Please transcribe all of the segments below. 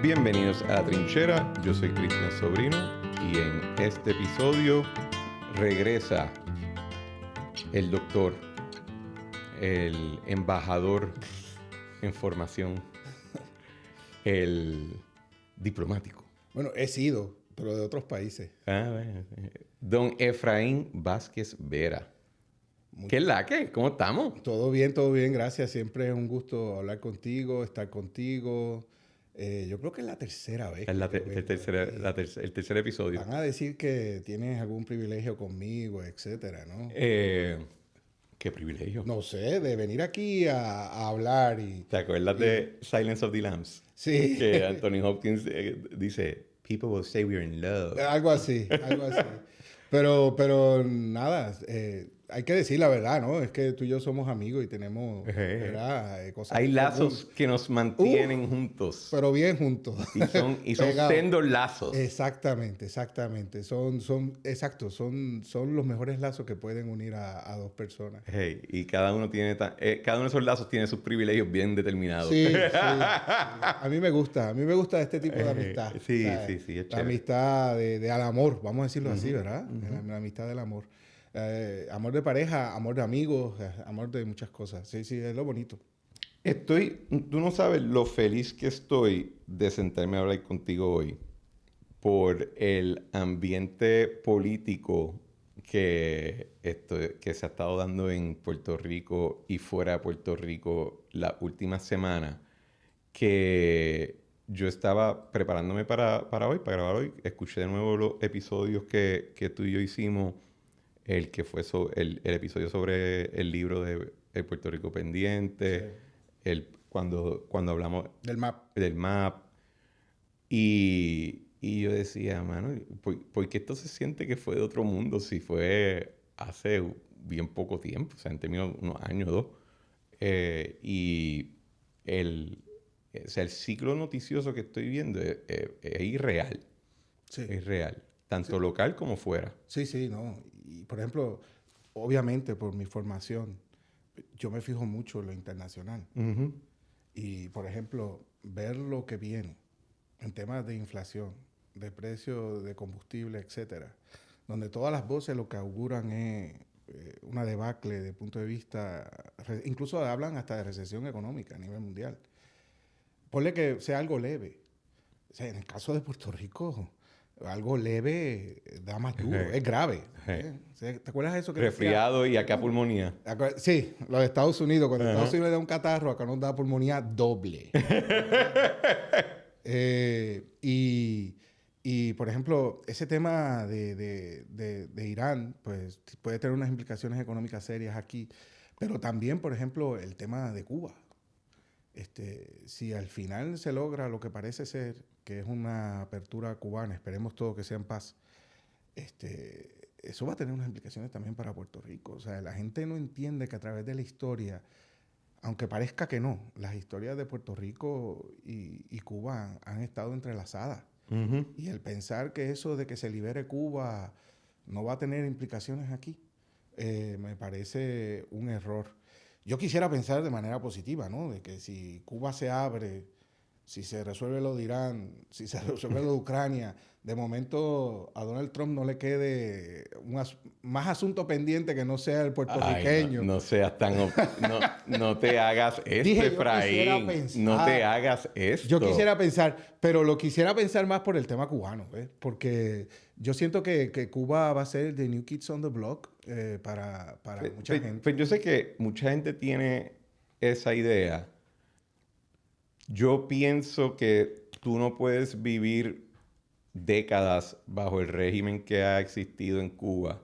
Bienvenidos a La Trinchera, yo soy Cristian Sobrino y en este episodio regresa el doctor, el embajador en formación, el diplomático. Bueno, he sido, pero de otros países. Don Efraín Vázquez Vera. ¿Qué es la que? ¿Cómo estamos? Todo bien, gracias. Siempre es un gusto hablar contigo, estar contigo. Yo creo que es la tercera vez. Es el tercer episodio. Van a decir que tienes algún privilegio conmigo, etcétera, ¿no? ¿Qué privilegio? No sé, de venir aquí a hablar y... ¿Te acuerdas de Silence of the Lambs? Sí. Que Anthony Hopkins dice, people will say we're in love. Algo así. Pero nada, hay que decir la verdad, ¿no? Es que tú y yo somos amigos y tenemos, ¿verdad? Cosas Hay lazos que nos mantienen juntos. Pero bien juntos. Y son sendos lazos. Exactamente. Son los mejores lazos que pueden unir a dos personas. Y cada uno de esos lazos tiene sus privilegios bien determinados. Sí. A mí me gusta este tipo de amistad. Sí, es chévere. La amistad al amor, vamos a decirlo así, ¿verdad? La amistad del amor. Amor de pareja, amor de amigos, amor de muchas cosas. Sí, es lo bonito. Tú no sabes lo feliz que estoy de sentarme a hablar contigo hoy por el ambiente político que se ha estado dando en Puerto Rico y fuera de Puerto Rico la última semana, que yo estaba preparándome para grabar hoy. Escuché de nuevo los episodios que tú y yo hicimos. El que fue el episodio sobre el libro de El Puerto Rico Pendiente. Sí. Cuando hablamos... Del MAP. Y yo decía, mano, ¿por qué esto se siente que fue de otro mundo si fue hace bien poco tiempo? O sea, en términos de unos años, 2. El ciclo noticioso que estoy viendo es irreal. Sí. Es real. Tanto local como fuera. Sí, no. Y, por ejemplo, obviamente por mi formación, yo me fijo mucho en lo internacional. Uh-huh. Y, por ejemplo, ver lo que viene en temas de inflación, de precio de combustible, etcétera, donde todas las voces lo que auguran es una debacle de punto de vista... Incluso hablan hasta de recesión económica a nivel mundial. Ponle que sea algo leve. O sea, en el caso de Puerto Rico... Algo leve da más duro, es grave. ¿Te acuerdas de eso? Que resfriado decía? Y acá pulmonía. Sí, los de Estados Unidos. Cuando Estados Unidos le da un catarro, acá nos da pulmonía doble. Y, por ejemplo, ese tema de Irán, pues puede tener unas implicaciones económicas serias aquí. Pero también, por ejemplo, el tema de Cuba. Si al final se logra lo que parece ser, que es una apertura cubana, esperemos todo que sea en paz, eso va a tener unas implicaciones también para Puerto Rico. O sea, la gente no entiende que a través de la historia, aunque parezca que no, las historias de Puerto Rico y Cuba han estado entrelazadas. Uh-huh. Y el pensar que eso de que se libere Cuba no va a tener implicaciones aquí, me parece un error. Yo quisiera pensar de manera positiva, ¿no? De que si Cuba se abre, si se resuelve lo de Irán, si se resuelve lo de Ucrania, de momento a Donald Trump no le quede más asunto pendiente que no sea el puertorriqueño. Ay, no seas tan... no te hagas esto, Dije, Efraín. No te hagas esto. Yo quisiera pensar, pero lo quisiera pensar más por el tema cubano, ¿ves? Porque yo siento que Cuba va a ser the new kids on the block para mucha gente. Pues yo sé que mucha gente tiene esa idea. Yo pienso que tú no puedes vivir décadas bajo el régimen que ha existido en Cuba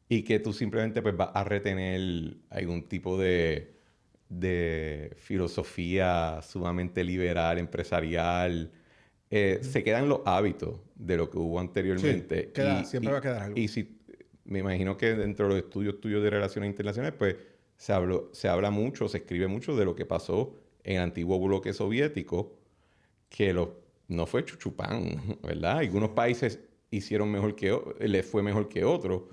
y que tú simplemente pues vas a retener algún tipo de filosofía sumamente liberal, empresarial. Se quedan los hábitos de lo que hubo anteriormente. Sí, siempre va a quedar algo. Y me imagino que dentro de los estudios tuyos de relaciones internacionales, pues se habla mucho, se escribe mucho de lo que pasó en el antiguo bloque soviético, que no fue chuchupán, ¿verdad? Algunos países hicieron les fue mejor que otros,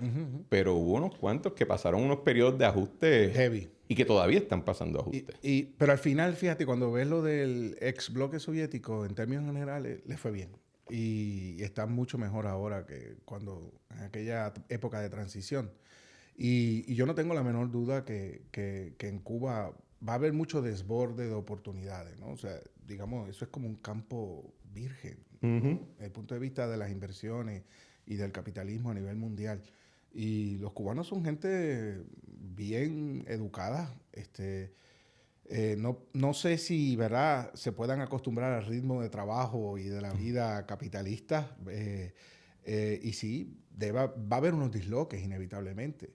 pero hubo unos cuantos que pasaron unos periodos de ajuste heavy. y que todavía están pasando ajustes. Pero al final, fíjate, cuando ves lo del ex bloque soviético, en términos generales, le fue bien. Y está mucho mejor ahora que cuando en aquella época de transición. Y yo no tengo la menor duda que en Cuba va a haber mucho desborde de oportunidades, ¿no? O sea, digamos, eso es como un campo virgen, ¿no? Desde el punto de vista de las inversiones y del capitalismo a nivel mundial. Y los cubanos son gente bien educada. No sé si, ¿verdad?, se puedan acostumbrar al ritmo de trabajo y de la vida capitalista. Y sí, va a haber unos disloques inevitablemente.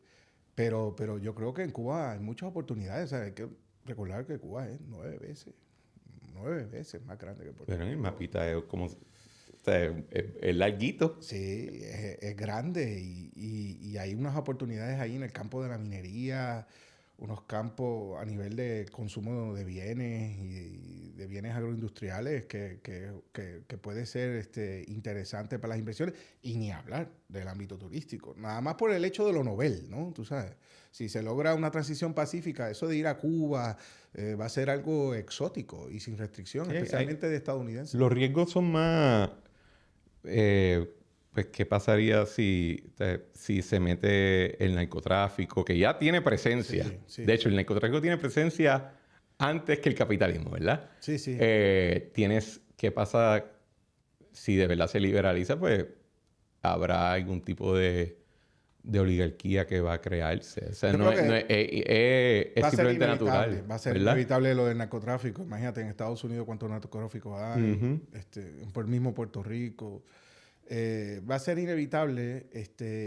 Pero yo creo que en Cuba hay muchas oportunidades. O sea, hay que recordar que Cuba es 9 veces más grande que Puerto Pero Rico. el mapita es como... O sea, es larguito. Sí, es grande y hay unas oportunidades ahí en el campo de la minería, unos campos a nivel de consumo de bienes y de bienes agroindustriales que puede ser interesante para las inversiones y ni hablar del ámbito turístico. Nada más por el hecho de lo novel, ¿no? Tú sabes, si se logra una transición pacífica, eso de ir a Cuba va a ser algo exótico y sin restricción, Sí, especialmente de estadounidenses. Los riesgos son más... pues, ¿qué pasaría si se mete el narcotráfico, que ya tiene presencia? Sí, sí. De hecho, el narcotráfico tiene presencia antes que el capitalismo, ¿verdad? Sí, sí. ¿Qué pasa si de verdad se liberaliza? Pues habrá algún tipo de oligarquía que va a crearse. O sea, Yo creo que es simplemente natural. Va a ser ¿verdad? inevitable lo del narcotráfico. Imagínate en Estados Unidos cuántos narcotráficos hay, por el mismo Puerto Rico. Va a ser inevitable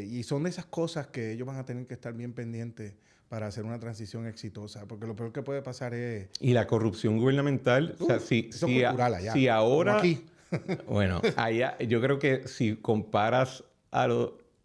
y son de esas cosas que ellos van a tener que estar bien pendientes para hacer una transición exitosa. Porque lo peor que puede pasar es... Y la corrupción gubernamental, o sea, eso es cultural allá. si ahora... Como aquí. Bueno, allá, yo creo que si comparas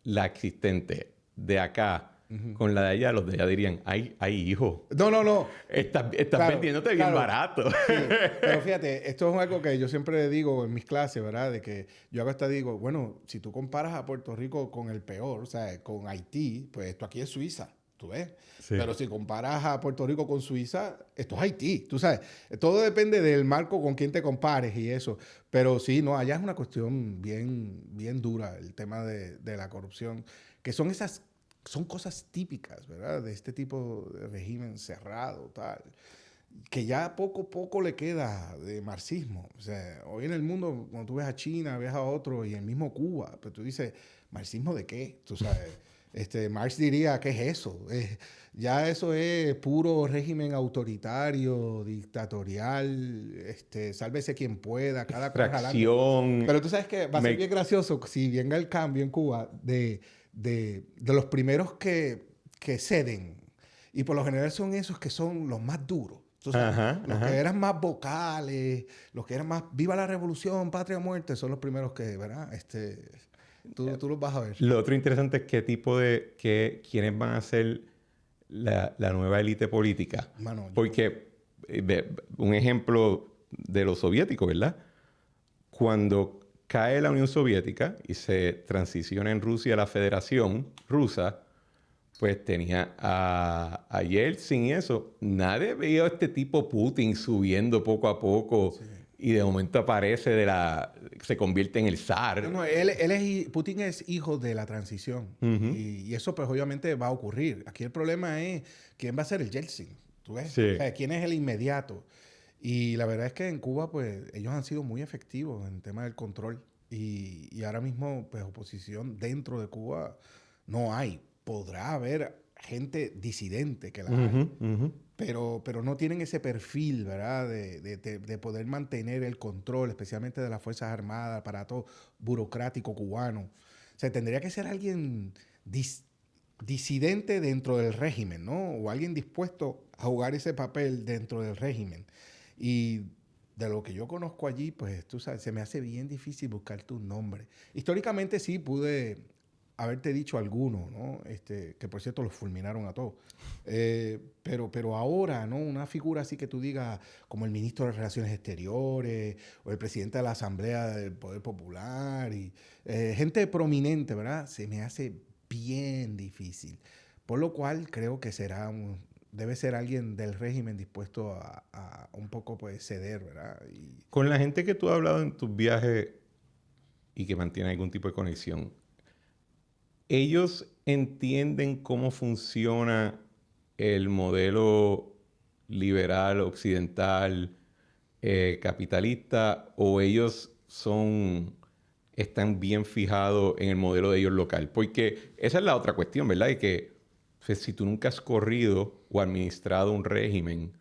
la existente de acá con la de allá, los de allá dirían, ay, hijo. No. Estás Claro, vendiéndote bien barato. Sí, pero fíjate, esto es algo que yo siempre digo en mis clases, ¿verdad? De que yo hago digo, bueno, si tú comparas a Puerto Rico con el peor, o sea, con Haití, pues esto aquí es Suiza, ¿tú ves? Sí. Pero si comparas a Puerto Rico con Suiza, esto es Haití, tú sabes. Todo depende del marco con quien te compares y eso. Pero sí, no, allá es una cuestión bien dura el tema de la corrupción, que son cosas típicas, ¿verdad? De este tipo de régimen cerrado, tal, que ya poco a poco le queda de marxismo. O sea, hoy en el mundo, cuando tú ves a China, ves a otro, y el mismo Cuba, pues tú dices, ¿marxismo de qué? Tú sabes, Marx diría, ¿qué es eso? Ya eso es puro régimen autoritario, dictatorial, sálvese quien pueda, cada cosa adelante. Fracción. Pero tú sabes que va a ser bien gracioso si venga el cambio en Cuba de los primeros que ceden. Y por lo general son esos que son los más duros. Tú sabes, los que eran más vocales, los que eran más viva la revolución, patria o muerte, son los primeros que, ¿verdad? Tú los vas a ver. Lo otro interesante es quiénes van a ser la nueva élite política. Porque un ejemplo de los soviéticos, ¿verdad? Cuando cae la Unión Soviética y se transiciona en Rusia a la Federación Rusa, pues tenía a Yeltsin y eso. Nadie veía a este tipo Putin subiendo poco a poco y de momento aparece se convierte en el zar. No, Putin es hijo de la transición y eso pues obviamente va a ocurrir. Aquí el problema es quién va a ser el Yeltsin, ¿tú ves? Sí. O sea, quién es el inmediato. Y la verdad es que en Cuba, pues, ellos han sido muy efectivos en el tema del control. Y ahora mismo, pues, oposición dentro de Cuba no hay. Podrá haber gente disidente que la hay. Pero no tienen ese perfil, ¿verdad? De poder mantener el control, especialmente de las Fuerzas Armadas, aparato burocrático cubano. O sea, tendría que ser alguien disidente dentro del régimen, ¿no? O alguien dispuesto a jugar ese papel dentro del régimen. Y de lo que yo conozco allí, pues tú sabes, se me hace bien difícil buscar tu nombre. Históricamente sí pude haberte dicho alguno, ¿no? Que por cierto los fulminaron a todos. Pero ahora, ¿no? Una figura así que tú digas, como el ministro de Relaciones Exteriores o el presidente de la Asamblea del Poder Popular y gente prominente, ¿verdad? Se me hace bien difícil. Por lo cual creo que será debe ser alguien del régimen dispuesto a un poco pues ceder, ¿verdad? Y Con la gente que tú has hablado en tus viajes y que mantiene algún tipo de conexión, ¿ellos entienden cómo funciona el modelo liberal, occidental, capitalista, o ellos están bien fijados en el modelo de ellos local? Porque esa es la otra cuestión, ¿verdad? Y que pues, si tú nunca has corrido o administrado un régimen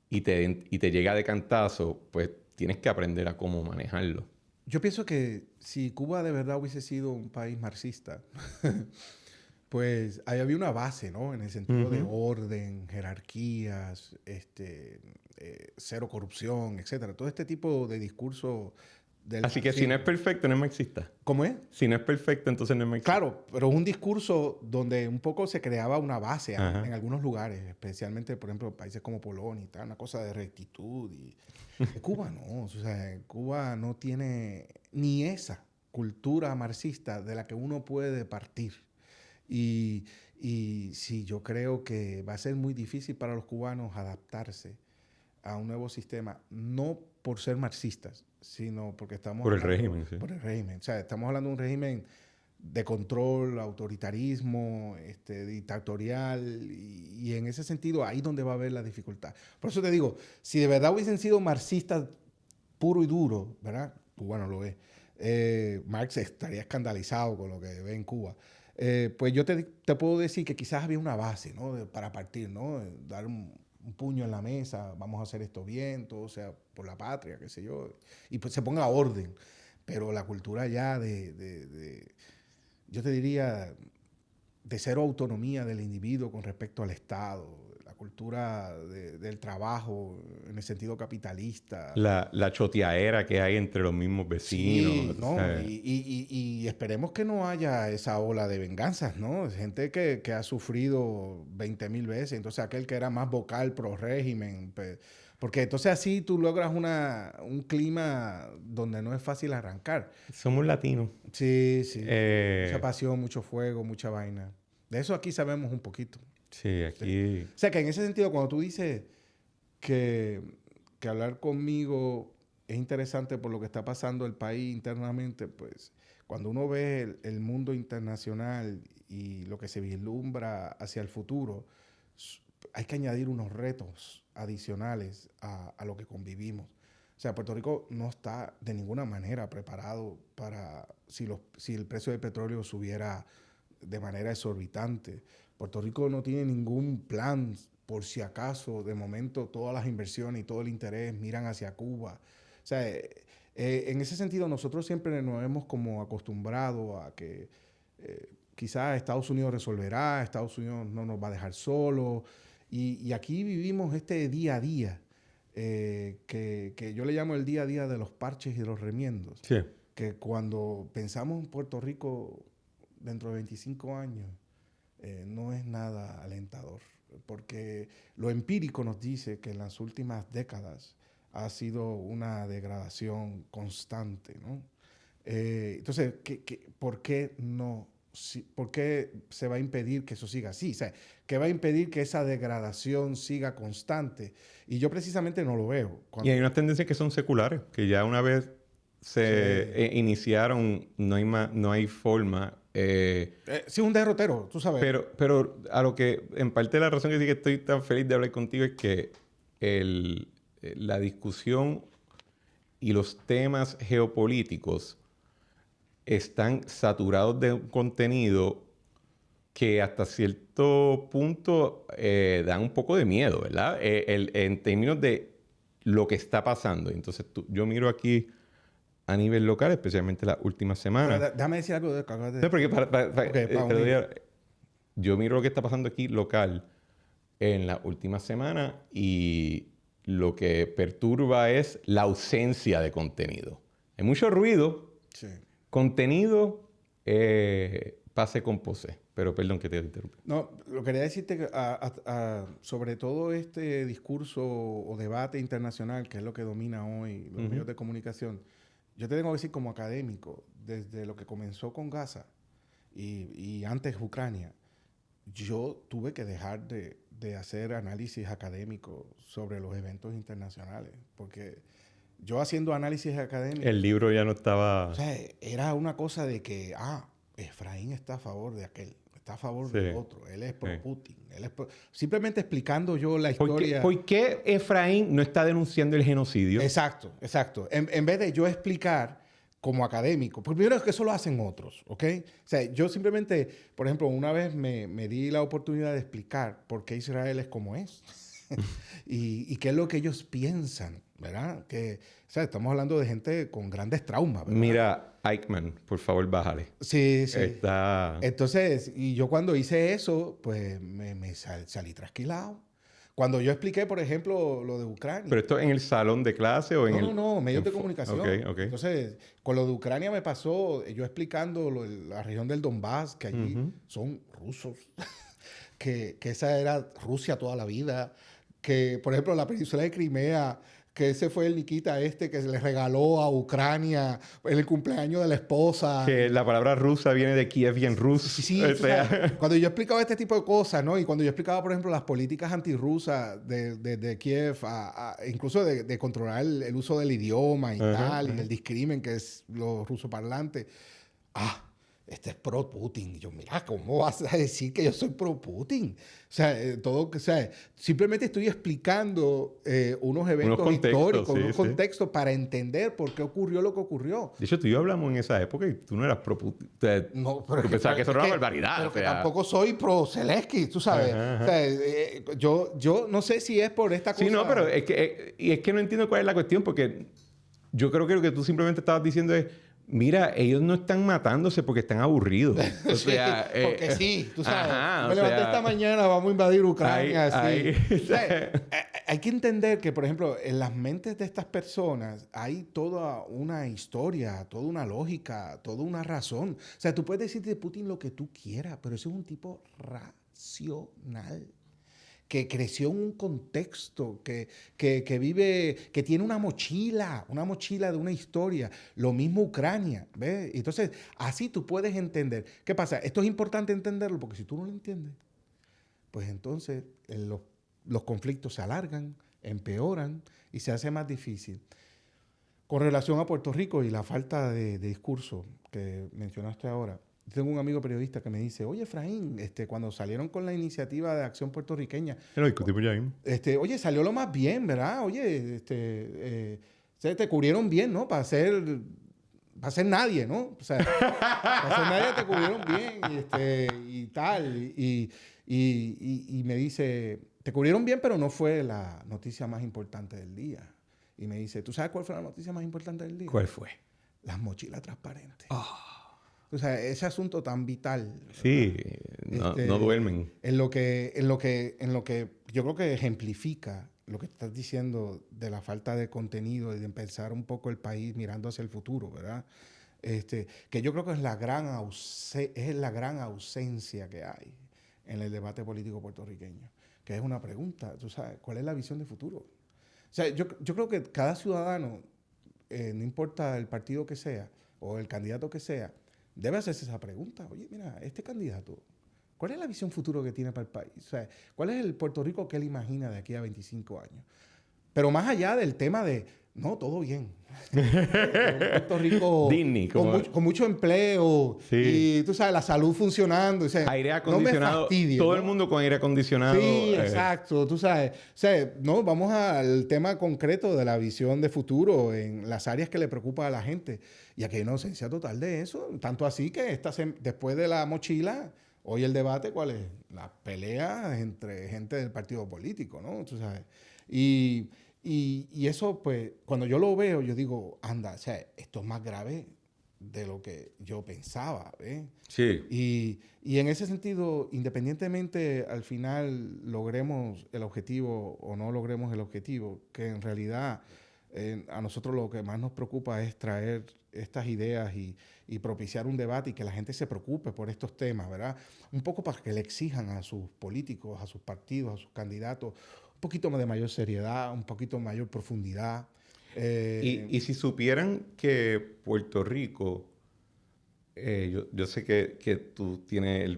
y te llega de cantazo, pues tienes que aprender a cómo manejarlo. yo pienso que si Cuba de verdad hubiese sido un país marxista, pues ahí había una base, ¿no? En el sentido de Ujú. orden, jerarquías, cero corrupción, etcétera. Todo este tipo de discurso del Así que si no es marxismo. perfecto, no es marxista. ¿Cómo es? Si no es perfecto, entonces no es marxista. Claro, pero un discurso donde un poco se creaba una base Ajá. en algunos lugares, especialmente, por ejemplo, países como Polonia y tal, una cosa de rectitud. Y Cuba no, o sea, Cuba no tiene ni esa cultura marxista de la que uno puede partir. Y, y sí, yo creo que va a ser muy difícil para los cubanos adaptarse a un nuevo sistema, no por ser marxistas, sino porque estamos Por el hablando régimen, sí. por el régimen. O sea, estamos hablando de un régimen de control, autoritarismo, dictatorial, y en ese sentido ahí donde va a haber la dificultad. Por eso te digo, si de verdad hubiesen sido marxistas puro y duro, ¿verdad? Pues bueno, lo es. Marx estaría escandalizado con lo que ve en Cuba. Pues yo te puedo decir que quizás había una base, ¿no? Para partir, ¿no? Dar un puño en la mesa, vamos a hacer esto bien, todo sea por la patria, qué sé yo, y pues se ponga orden. Pero la cultura ya yo te diría, de cero autonomía del individuo con respecto al Estado, la cultura del trabajo en el sentido capitalista. La choteadera que hay entre los mismos Sí, vecinos. O ¿no? sea, Y esperemos que no haya esa ola de venganzas, ¿no? Gente que ha sufrido 20.000 veces. Entonces, aquel que era más vocal pro régimen, pues, porque entonces así tú logras un clima donde no es fácil arrancar. somos latinos. Sí, sí, sí. Mucha Eh, pasión, mucho fuego, mucha vaina. De eso aquí sabemos un poquito. sí, Sí. aquí. O sea que en ese sentido, cuando tú dices que, que hablar conmigo es interesante por lo que está pasando el país internamente, pues cuando uno ve el mundo internacional y lo que se vislumbra hacia el futuro, hay que añadir unos retos adicionales a lo que convivimos. O sea, Puerto Rico no está de ninguna manera preparado para si el precio del petróleo subiera de manera exorbitante. Puerto Rico no tiene ningún plan por si acaso, de momento, todas las inversiones y todo el interés miran hacia Cuba. O sea, en ese sentido, nosotros siempre nos hemos como acostumbrado a que quizás Estados Unidos resolverá, Estados Unidos no nos va a dejar solos. Y aquí vivimos este día a día, que yo le llamo el día a día de los parches y de los remiendos. Sí. Que cuando pensamos en Puerto Rico dentro de 25 años, no es nada alentador, porque lo empírico nos dice que en las últimas décadas ha sido una degradación constante, ¿no? Entonces, ¿por qué no? ¿Por qué se va a impedir que eso siga así? O sea, ¿qué va a impedir que esa degradación siga constante? Y yo precisamente no lo veo. Y hay unas tendencias que son seculares, que ya una vez se Sí. iniciaron, no hay forma. Sí, un derrotero, tú sabes. Pero a lo que, en parte la razón que sí que estoy tan feliz de hablar contigo es que la discusión y los temas geopolíticos están saturados de un contenido que hasta cierto punto dan un poco de miedo, ¿verdad? En términos de lo que está pasando. Entonces, yo miro aquí a nivel local, especialmente las últimas Pero semanas. déjame decir algo de que acabas de No, porque decir. Ok, para te lo unir. digo, yo miro lo que está pasando aquí local en las últimas semanas y lo que perturba es la ausencia de contenido. Hay mucho ruido, Sí. contenido, pase con pose. Pero perdón que te interrumpí. No, lo quería decirte que sobre todo este discurso o debate internacional, que es lo que domina hoy los medios de comunicación, yo te tengo que decir como académico, desde lo que comenzó con Gaza y antes Ucrania, yo tuve que dejar de de hacer análisis académico sobre los eventos internacionales, porque yo haciendo análisis académico... El libro ya no estaba... O sea, era una cosa de que, Efraín está a favor de aquel, está a favor del otro, él es pro Putin, él es simplemente explicando yo la historia... ¿Por qué Efraín no está denunciando el genocidio? Exacto, exacto. En vez de yo explicar como académico, porque primero es que eso lo hacen otros, ¿ok? O sea, yo simplemente, por ejemplo, una vez me di la oportunidad de explicar por qué Israel es como es y qué es lo que ellos piensan, ¿verdad? Que, o sea, estamos hablando de gente con grandes traumas, ¿verdad? Mira, Eichmann, por favor, bájale. Sí, sí. Está... Entonces, y yo cuando hice eso, pues salí trasquilado. Cuando yo expliqué, por ejemplo, lo de Ucrania. ¿Pero esto en el salón de clase o en el...? No, medios de comunicación. Ok. Entonces, con lo de Ucrania me pasó, yo explicando la región del Donbass, que allí son rusos, que esa era Rusia toda la vida, que, por ejemplo, la península de Crimea, que ese fue el Nikita que se le regaló a Ucrania en el cumpleaños de la esposa. Que la palabra rusa viene de Kiev y en ruso. Sí, o sea, cuando yo explicaba este tipo de cosas, ¿no? Y cuando yo explicaba, por ejemplo, las políticas antirrusas de Kiev, incluso de controlar el uso del idioma y tal, y el discrimen que es los rusoparlantes. Este es pro Putin. Y yo, mira, ¿cómo vas a decir que yo soy pro Putin? O sea, simplemente estoy explicando unos eventos históricos, unos contextos para entender por qué ocurrió lo que ocurrió. De hecho, tú y yo hablamos en esa época y tú no eras pro Putin. O sea, no, pero tú pensabas que eso era una barbaridad. Pero que tampoco soy pro Zelensky, tú sabes. O sea, yo no sé si es por esta cosa. Sí, no, pero es que no entiendo cuál es la cuestión, porque yo creo que lo que tú simplemente estabas diciendo es, mira, ellos no están matándose porque están aburridos. O sea, porque sí, tú sabes. Me levanté esta mañana, vamos a invadir Ucrania. Hay que entender que, por ejemplo, en las mentes de estas personas hay toda una historia, toda una lógica, toda una razón. O sea, tú puedes decir de Putin lo que tú quieras, pero ese es un tipo racional, que creció en un contexto, que vive, que tiene una mochila de una historia. Lo mismo Ucrania, ¿ves? Entonces, así tú puedes entender. ¿Qué pasa? Esto es importante entenderlo, porque si tú no lo entiendes, pues entonces los conflictos se alargan, empeoran y se hace más difícil. Con relación a Puerto Rico y la falta de discurso que mencionaste ahora, tengo un amigo periodista que me dice, oye, Efraín, cuando salieron con la iniciativa de acción puertorriqueña... Lo discutimos ya mismo. Oye, salió lo más bien, ¿verdad? Oye, te cubrieron bien, ¿no? Para ser nadie, ¿no? O sea, para ser nadie te cubrieron bien y tal. Y me dice, te cubrieron bien, pero no fue la noticia más importante del día. Y me dice, ¿tú sabes cuál fue la noticia más importante del día? ¿Cuál fue? Las mochilas transparentes. O sea, ese asunto tan vital. Sí, no duermen. En lo que yo creo que ejemplifica lo que estás diciendo de la falta de contenido y de pensar un poco el país mirando hacia el futuro, ¿verdad? Que yo creo que es la gran ausencia que hay en el debate político puertorriqueño, que es una pregunta, tú sabes, ¿cuál es la visión de futuro? O sea, yo creo que cada ciudadano, no importa el partido que sea o el candidato que sea, debe hacerse esa pregunta. Oye, mira, este candidato, ¿cuál es la visión futuro que tiene para el país? O sea, ¿cuál es el Puerto Rico que él imagina de aquí a 25 años? Pero más allá del tema de, no, todo bien. Puerto Rico Disney, con mucho empleo y, tú sabes, la salud funcionando. O sea, aire acondicionado. No me fastidie, todo el mundo con aire acondicionado. Sí, exacto. Tú sabes. O sea, no, vamos al tema concreto de la visión de futuro en las áreas que le preocupa a la gente. Y aquí hay una ausencia total de eso. Tanto así que después de la mochila, hoy el debate, ¿cuál es? La pelea entre gente del partido político, ¿no? Tú sabes. Y eso, pues, cuando yo lo veo, yo digo, anda, o sea, esto es más grave de lo que yo pensaba, ¿eh? Sí. Y en ese sentido, independientemente al final logremos el objetivo o no logremos el objetivo, que en realidad a nosotros lo que más nos preocupa es traer estas ideas y propiciar un debate y que la gente se preocupe por estos temas, ¿verdad? Un poco para que le exijan a sus políticos, a sus partidos, a sus candidatos, un poquito de mayor seriedad, un poquito de mayor profundidad. Y si supieran que Puerto Rico, yo sé que tú tienes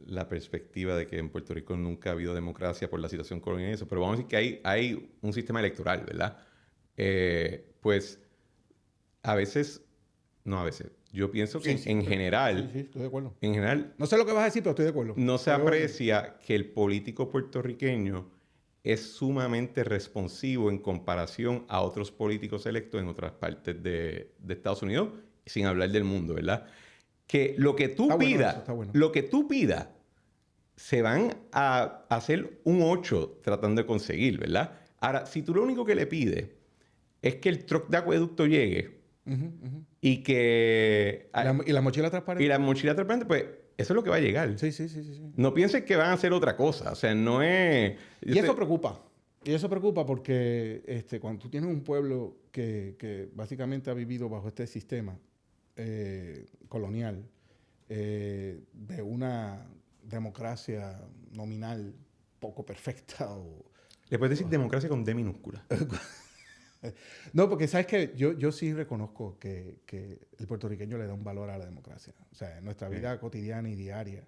la perspectiva de que en Puerto Rico nunca ha habido democracia por la situación colonial y eso, pero vamos a decir que hay un sistema electoral, ¿verdad? Pues a veces, no a veces, yo pienso que en general, sí, estoy de acuerdo. en general, No sé lo que vas a decir, pero estoy de acuerdo. no se aprecia que el político puertorriqueño es sumamente responsivo en comparación a otros políticos electos en otras partes de Estados Unidos, sin hablar del mundo, ¿verdad? Que lo que tú pidas, lo que tú pidas, se van a hacer un 8 tratando de conseguir, ¿verdad? Ahora, si tú lo único que le pides es que el truck de acueducto llegue y que... ¿Y la mochila transparente? Y la mochila transparente, pues eso es lo que va a llegar. Sí. No pienses que van a hacer otra cosa. O sea, no es... Y eso preocupa. Y eso preocupa porque cuando tú tienes un pueblo que básicamente ha vivido bajo este sistema colonial de una democracia nominal poco perfecta Le puedes decir democracia con D minúscula. No, porque sabes que yo sí reconozco que el puertorriqueño le da un valor a la democracia. O sea, en nuestra vida cotidiana y diaria.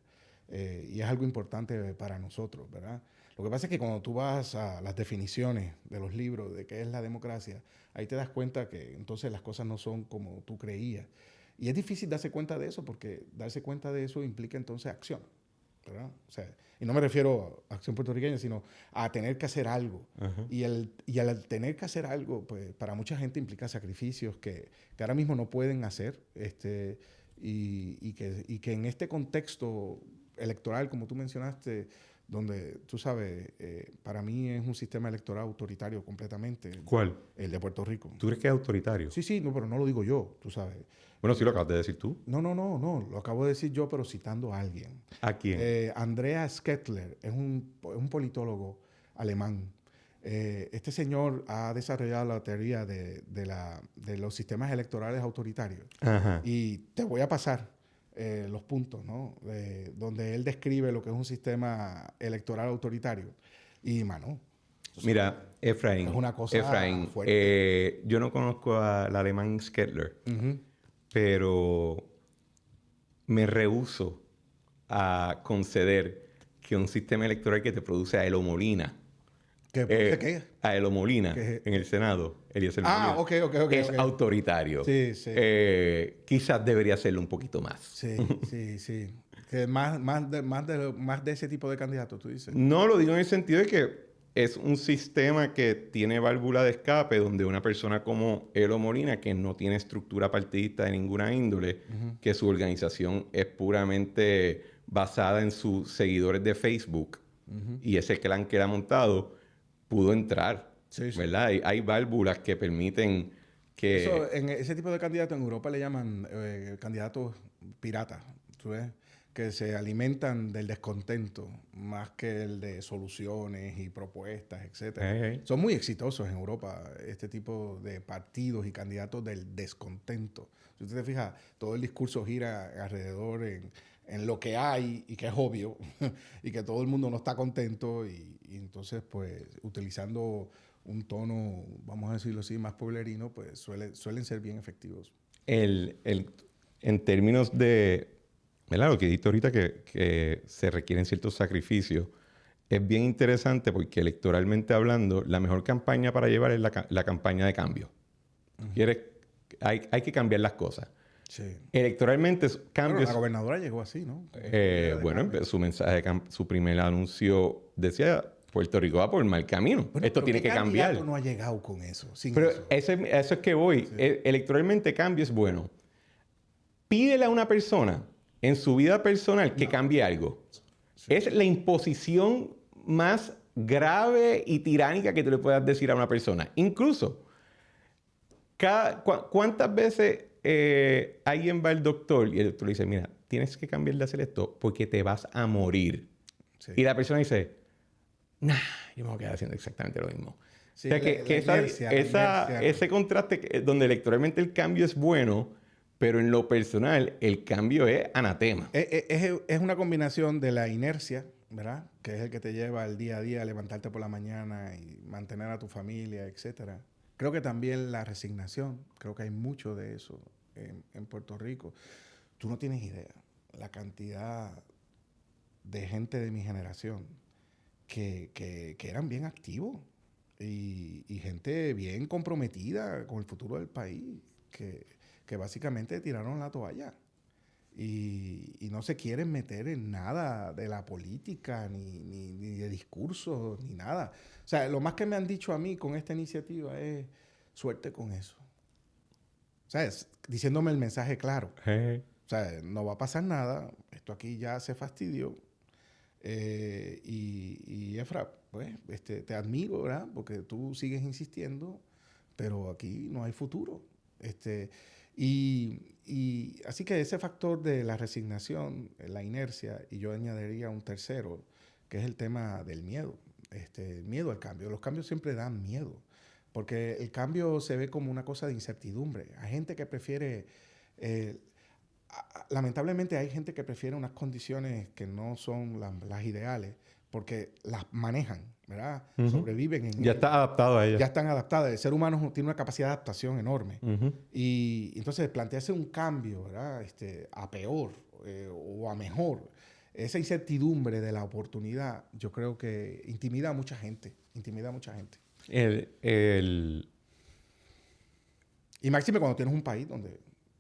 Y es algo importante para nosotros, ¿verdad? Lo que pasa es que cuando tú vas a las definiciones de los libros de qué es la democracia, ahí te das cuenta que entonces las cosas no son como tú creías. Y es difícil darse cuenta de eso porque darse cuenta de eso implica entonces acción, ¿verdad? O sea, y no me refiero a acción puertorriqueña, sino a tener que hacer algo. Y al tener que hacer algo, pues para mucha gente implica sacrificios que ahora mismo no pueden hacer. Y que en este contexto electoral, como tú mencionaste, donde, tú sabes, para mí es un sistema electoral autoritario completamente. ¿Cuál? El de Puerto Rico. ¿Tú crees que es autoritario? Sí, no, pero no lo digo yo, tú sabes. Bueno, sí lo acabas de decir tú. No, lo acabo de decir yo, pero citando a alguien. ¿A quién? Andreas Kettler es un politólogo alemán. Este señor ha desarrollado la teoría de los sistemas electorales autoritarios. Ajá. Y te voy a pasar los puntos, ¿no? Donde él describe lo que es un sistema electoral autoritario. Y, mano... Mira, Efraín. Es una cosa fuerte. Yo no conozco al alemán Kettler, pero me rehúso a conceder que un sistema electoral que te produce a Elo Molina. ¿Qué? A Elo Molina en el Senado. Ok. Es autoritario. Sí. Quizás debería serlo un poquito más. Sí. Que más de ese tipo de candidatos, tú dices. No, lo digo en el sentido de que es un sistema que tiene válvula de escape donde una persona como Elo Molina, que no tiene estructura partidista de ninguna índole, que su organización es puramente basada en sus seguidores de Facebook y ese clan que él ha montado, pudo entrar, ¿verdad? Hay válvulas que permiten que... Eso, en ese tipo de candidatos en Europa le llaman candidatos piratas, ¿tú ves? Que se alimentan del descontento más que el de soluciones y propuestas, etc. Son muy exitosos en Europa este tipo de partidos y candidatos del descontento. Si usted se fija, todo el discurso gira alrededor en lo que hay y que es obvio y que todo el mundo no está contento y entonces pues utilizando un tono, vamos a decirlo así, más pueblerino, pues suelen ser bien efectivos. En términos de... ¿verdad? Lo que dijiste ahorita que se requieren ciertos sacrificios. Es bien interesante porque electoralmente hablando, la mejor campaña para llevar es la campaña de cambio. Hay que cambiar las cosas. Sí. Electoralmente cambios... Bueno, la gobernadora llegó así, ¿no? Su mensaje, su primer anuncio decía... Puerto Rico va por el mal camino. Esto tiene que cambiar. ¿Qué no ha llegado con eso? Pero eso es que voy. Sí. Electoralmente cambio es bueno. Pídele a una persona en su vida personal que cambie algo. Sí. Es la imposición más grave y tiránica que tú le puedas decir a una persona. Incluso, ¿cuántas veces alguien va al doctor y el doctor le dice, mira, tienes que cambiar de hacer esto porque te vas a morir? Sí. Y la persona dice, nah, yo me voy a quedar haciendo exactamente lo mismo. Sí, o sea, ese contraste donde electoralmente el cambio es bueno, pero en lo personal el cambio es anatema. Es una combinación de la inercia, ¿verdad? Que es el que te lleva al día a día a levantarte por la mañana y mantener a tu familia, etcétera. Creo que también la resignación, creo que hay mucho de eso en Puerto Rico. Tú no tienes idea la cantidad de gente de mi generación que eran bien activos y gente bien comprometida con el futuro del país, que básicamente tiraron la toalla. Y no se quieren meter en nada de la política, ni de discursos, ni nada. O sea, lo más que me han dicho a mí con esta iniciativa es suerte con eso. ¿Sabes? Diciéndome el mensaje claro. O sea, no va a pasar nada. Esto aquí ya se fastidió. Y Efra, pues, te admiro, ¿verdad? Porque tú sigues insistiendo, pero aquí no hay futuro. Y así que ese factor de la resignación, la inercia, y yo añadiría un tercero, que es el tema del miedo. El miedo al cambio. Los cambios siempre dan miedo, porque el cambio se ve como una cosa de incertidumbre. Hay gente que prefiere... lamentablemente hay gente que prefiere unas condiciones que no son las ideales, porque las manejan, ¿verdad? Sobreviven en ya está adaptado a ellas. Ya están adaptadas. El ser humano tiene una capacidad de adaptación enorme. Y entonces plantearse un cambio, ¿verdad? A peor o a mejor, esa incertidumbre de la oportunidad, yo creo que intimida a mucha gente. Y máxime cuando tienes un país donde,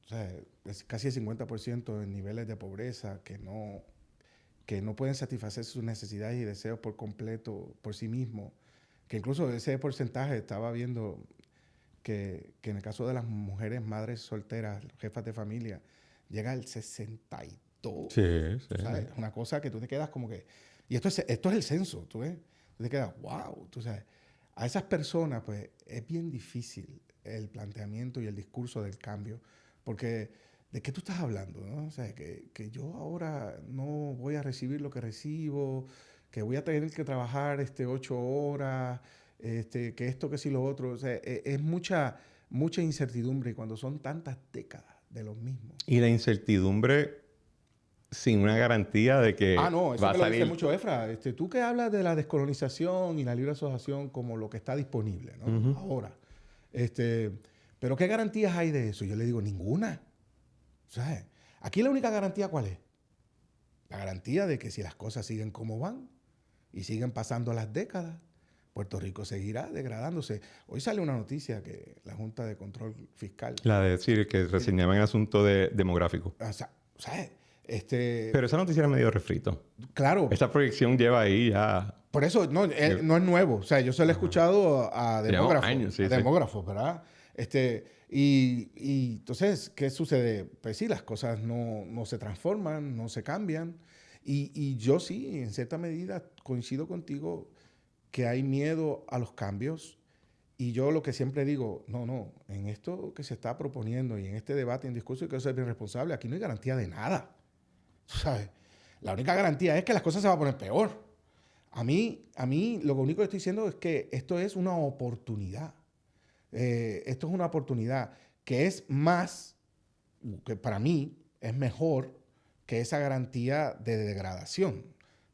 o sea, es casi el 50% en niveles de pobreza que no pueden satisfacer sus necesidades y deseos por completo por sí mismos. Que incluso ese porcentaje estaba viendo que en el caso de las mujeres madres solteras, jefas de familia, llega al 62%. Sí. ¿Sabes? Es una cosa que tú te quedas como que... Y esto es el censo, ¿tú ves? Tú te quedas, wow. Tú sabes, a esas personas, pues, es bien difícil el planteamiento y el discurso del cambio, porque ¿de qué tú estás hablando? ¿No? O sea, que yo ahora no voy a recibir lo que recibo, que voy a tener que trabajar 8 horas, que esto, que sí, lo otro. O sea, es mucha incertidumbre cuando son tantas décadas de los mismos. Y la incertidumbre sin una garantía de que no, eso va a me lo salir... dice mucho Efra. Tú que hablas de la descolonización y la libre asociación como lo que está disponible, ¿no? Ahora. Pero ¿qué garantías hay de eso? Yo le digo, ninguna. ¿Sabes? Aquí la única garantía, ¿cuál es? La garantía de que si las cosas siguen como van y siguen pasando las décadas, Puerto Rico seguirá degradándose. Hoy sale una noticia que la Junta de Control Fiscal... La de decir que reseñaban el asunto demográfico. ¿Sabes? Pero esa noticia era medio refrito. Claro. Esa proyección lleva ahí ya... Por eso, no es nuevo. O sea, yo se lo he escuchado a demógrafos. Años, sí, demógrafos, ¿verdad? Y entonces, ¿qué sucede? Pues sí, las cosas no se transforman, no se cambian. Y yo sí, en cierta medida, coincido contigo que hay miedo a los cambios. Y yo lo que siempre digo, no, en esto que se está proponiendo y en este debate, en discurso, hay que ser bien responsable. Aquí no hay garantía de nada. ¿Sabes? La única garantía es que las cosas se van a poner peor. A mí lo único que estoy diciendo es que esto es una oportunidad. Esto es una oportunidad que es más, que para mí es mejor que esa garantía de degradación,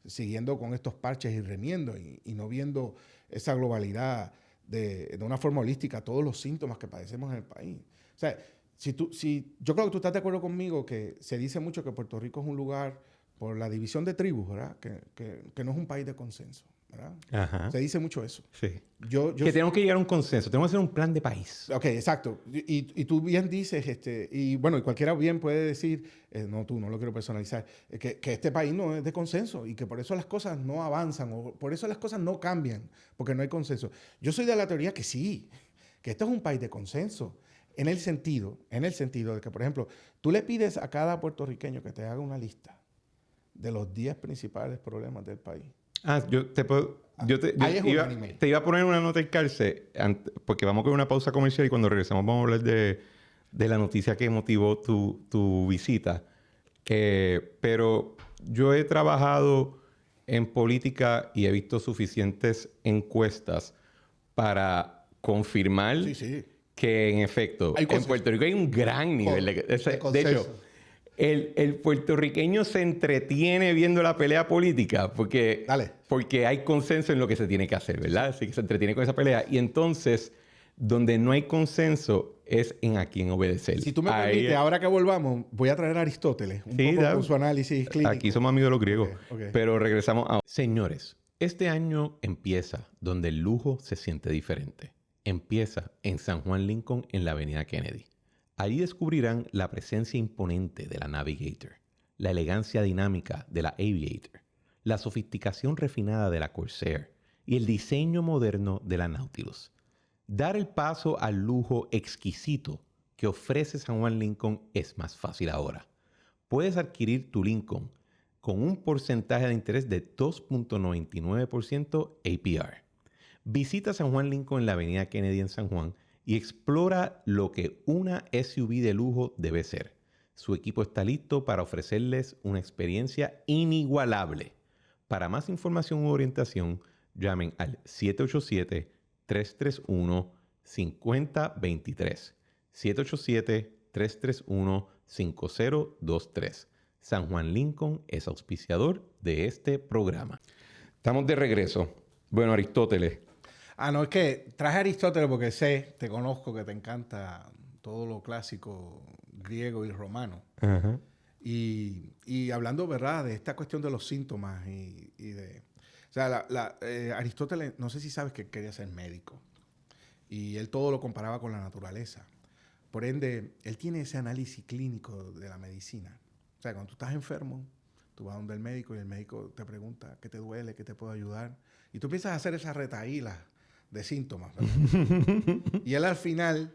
siguiendo con estos parches y remiendo y no viendo esa globalidad de una forma holística, todos los síntomas que padecemos en el país. O sea, yo creo que tú estás de acuerdo conmigo que se dice mucho que Puerto Rico es un lugar por la división de tribus, ¿verdad? Que no es un país de consenso, ¿verdad? Ajá. Se dice mucho eso. Sí. Que tenemos que llegar a un consenso, tenemos que hacer un plan de país. Ok, exacto. Y tú bien dices, y bueno, y cualquiera bien puede decir, no lo quiero personalizar, que este país no es de consenso y que por eso las cosas no avanzan o por eso las cosas no cambian, porque no hay consenso. Yo soy de la teoría que sí, que este es un país de consenso. En el sentido de que, por ejemplo, tú le pides a cada puertorriqueño que te haga una lista de los 10 principales problemas del país. Te iba a poner una nota en cárcel porque vamos con una pausa comercial y cuando regresamos vamos a hablar de la noticia que motivó tu visita. Pero yo he trabajado en política y he visto suficientes encuestas para confirmar que en efecto en Puerto Rico hay un gran nivel de hecho, el puertorriqueño se entretiene viendo la pelea política porque hay consenso en lo que se tiene que hacer, ¿verdad? Así que se entretiene con esa pelea. Y entonces, donde no hay consenso, es en a quién obedecer. Si tú me permites, ahora que volvamos, voy a traer a Aristóteles un poco con su análisis clínico. Aquí somos amigos de los griegos. Okay. Pero regresamos a... Señores, este año empieza donde el lujo se siente diferente. Empieza en San Juan Lincoln, en la avenida Kennedy. Allí descubrirán la presencia imponente de la Navigator, la elegancia dinámica de la Aviator, la sofisticación refinada de la Corsair y el diseño moderno de la Nautilus. Dar el paso al lujo exquisito que ofrece San Juan Lincoln es más fácil ahora. Puedes adquirir tu Lincoln con un porcentaje de interés de 2.99% APR. Visita San Juan Lincoln en la avenida Kennedy en San Juan y explora lo que una SUV de lujo debe ser. Su equipo está listo para ofrecerles una experiencia inigualable. Para más información u orientación, llamen al 787-331-5023. 787-331-5023. San Juan Lincoln es auspiciador de este programa. Estamos de regreso. Bueno, Aristóteles. No, es que traje a Aristóteles porque te conozco que te encanta todo lo clásico griego y romano. Ajá. Y hablando, ¿verdad?, de esta cuestión de los síntomas y de... O sea, Aristóteles, no sé si sabes que quería ser médico. Y él todo lo comparaba con la naturaleza. Por ende, él tiene ese análisis clínico de la medicina. O sea, cuando tú estás enfermo, tú vas donde el médico y el médico te pregunta qué te duele, qué te puedo ayudar. Y tú empiezas a hacer esa retaíla de síntomas, ¿verdad? Y él al final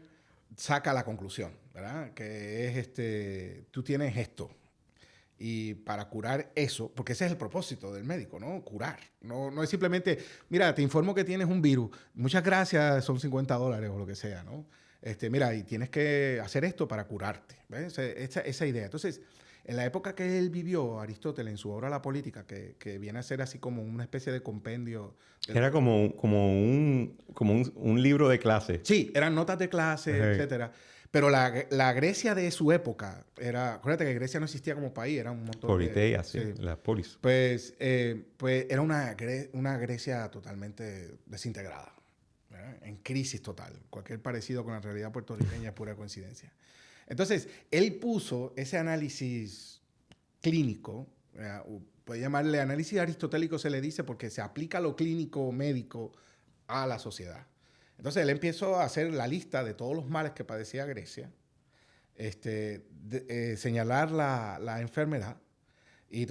saca la conclusión, ¿verdad? Que es tú tienes esto. Y para curar eso, porque ese es el propósito del médico, ¿no? Curar. No es simplemente, mira, te informo que tienes un virus. Muchas gracias, son $50 o lo que sea, ¿no? Mira, y tienes que hacer esto para curarte. ¿Ves? Esa idea. Entonces, en la época que él vivió, Aristóteles, en su obra La Política, que viene a ser así como una especie de compendio... Era como un libro de clase. Sí, eran notas de clase, etcétera. Pero la Grecia de su época era... Acuérdate que Grecia no existía como país, era un montón Politeia, sí, la polis. Pues era una Grecia totalmente desintegrada, ¿verdad? En crisis total. Cualquier parecido con la realidad puertorriqueña es pura coincidencia. Entonces, él puso ese análisis clínico, puede llamarle análisis aristotélico, se le dice, porque se aplica lo clínico médico a la sociedad. Entonces, él empezó a hacer la lista de todos los males que padecía Grecia, señalar la enfermedad, y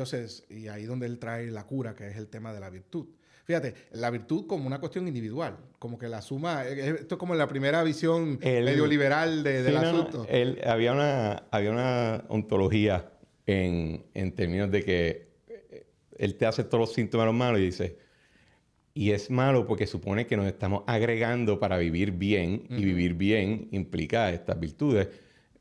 ahí donde él trae la cura, que es el tema de la virtud. Fíjate, la virtud como una cuestión individual, como que la suma, esto es como la primera visión medio liberal del asunto. Había una ontología en términos de que él te hace todos los síntomas malos y dice, y es malo porque supone que nos estamos agregando para vivir bien, y vivir bien implica estas virtudes,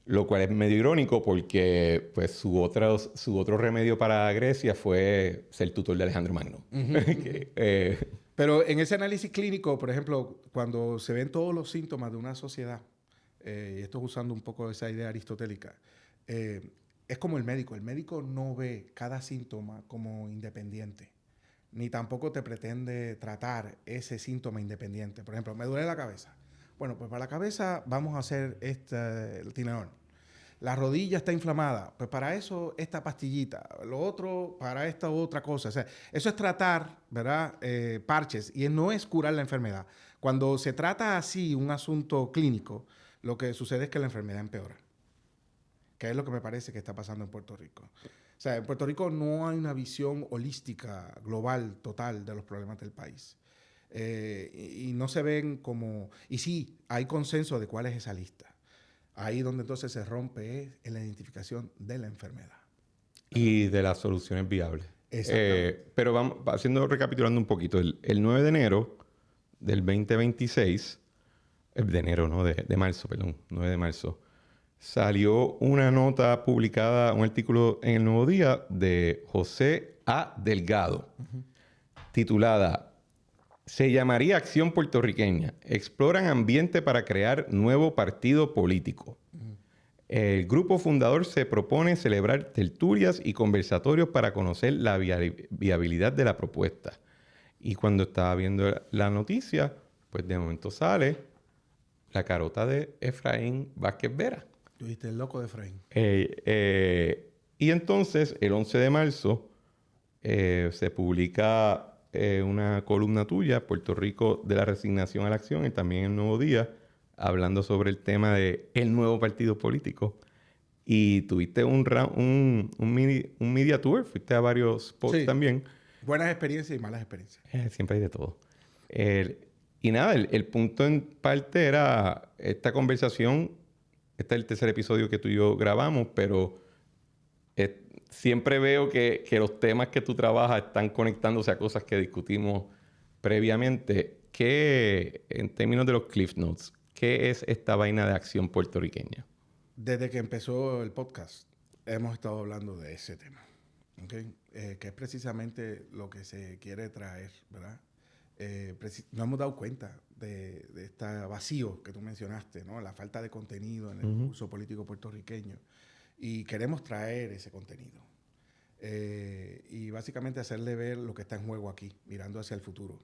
lo cual es medio irónico porque pues, su otro remedio para Grecia fue ser tutor de Alejandro Magno. Pero en ese análisis clínico, por ejemplo, cuando se ven todos los síntomas de una sociedad, y esto usando un poco esa idea aristotélica, es como el médico. El médico no ve cada síntoma como independiente, ni tampoco te pretende tratar ese síntoma independiente. Por ejemplo, me duele la cabeza. Bueno, pues para la cabeza vamos a hacer el Tilenol. La rodilla está inflamada, pues para eso esta pastillita. Lo otro, para esta otra cosa. O sea, eso es tratar, ¿verdad? Parches, y no es curar la enfermedad. Cuando se trata así un asunto clínico, lo que sucede es que la enfermedad empeora. Que es lo que me parece que está pasando en Puerto Rico. O sea, en Puerto Rico no hay una visión holística, global, total de los problemas del país. Y no se ven como... Y sí, hay consenso de cuál es esa lista. Ahí donde entonces se rompe es en la identificación de la enfermedad. Y de las soluciones viables. Pero vamos recapitulando un poquito. El 9 de enero del 2026, de marzo, 9 de marzo, salió una nota publicada, un artículo en El Nuevo Día de José A. Delgado, titulada Se llamaría Acción Puertorriqueña. Exploran ambiente para crear nuevo partido político. El grupo fundador se propone celebrar tertulias y conversatorios para conocer la viabilidad de la propuesta. Y cuando estaba viendo la noticia, pues de momento sale la carota de Efraín Vázquez Vera. Tú viste el loco de Efraín. Y entonces, el 11 de marzo, se publica una columna tuya, Puerto Rico de la resignación a la acción, y también El Nuevo Día, hablando sobre el tema de el nuevo partido político. Y tuviste un media tour, fuiste a varios spots también. Buenas experiencias y malas experiencias. Siempre hay de todo. Y nada, el punto en parte era esta conversación. Este es el tercer episodio que tú y yo grabamos, pero siempre veo que los temas que tú trabajas están conectándose a cosas que discutimos previamente. ¿Qué, en términos de los Cliff Notes, qué es esta vaina de acción puertorriqueña? Desde que empezó el podcast, hemos estado hablando de ese tema, ¿okay? Que es precisamente lo que se quiere traer, ¿verdad? Nos hemos dado cuenta de este vacío que tú mencionaste, ¿no? La falta de contenido en el discurso político puertorriqueño. Y queremos traer ese contenido. Y básicamente hacerle ver lo que está en juego aquí, mirando hacia el futuro.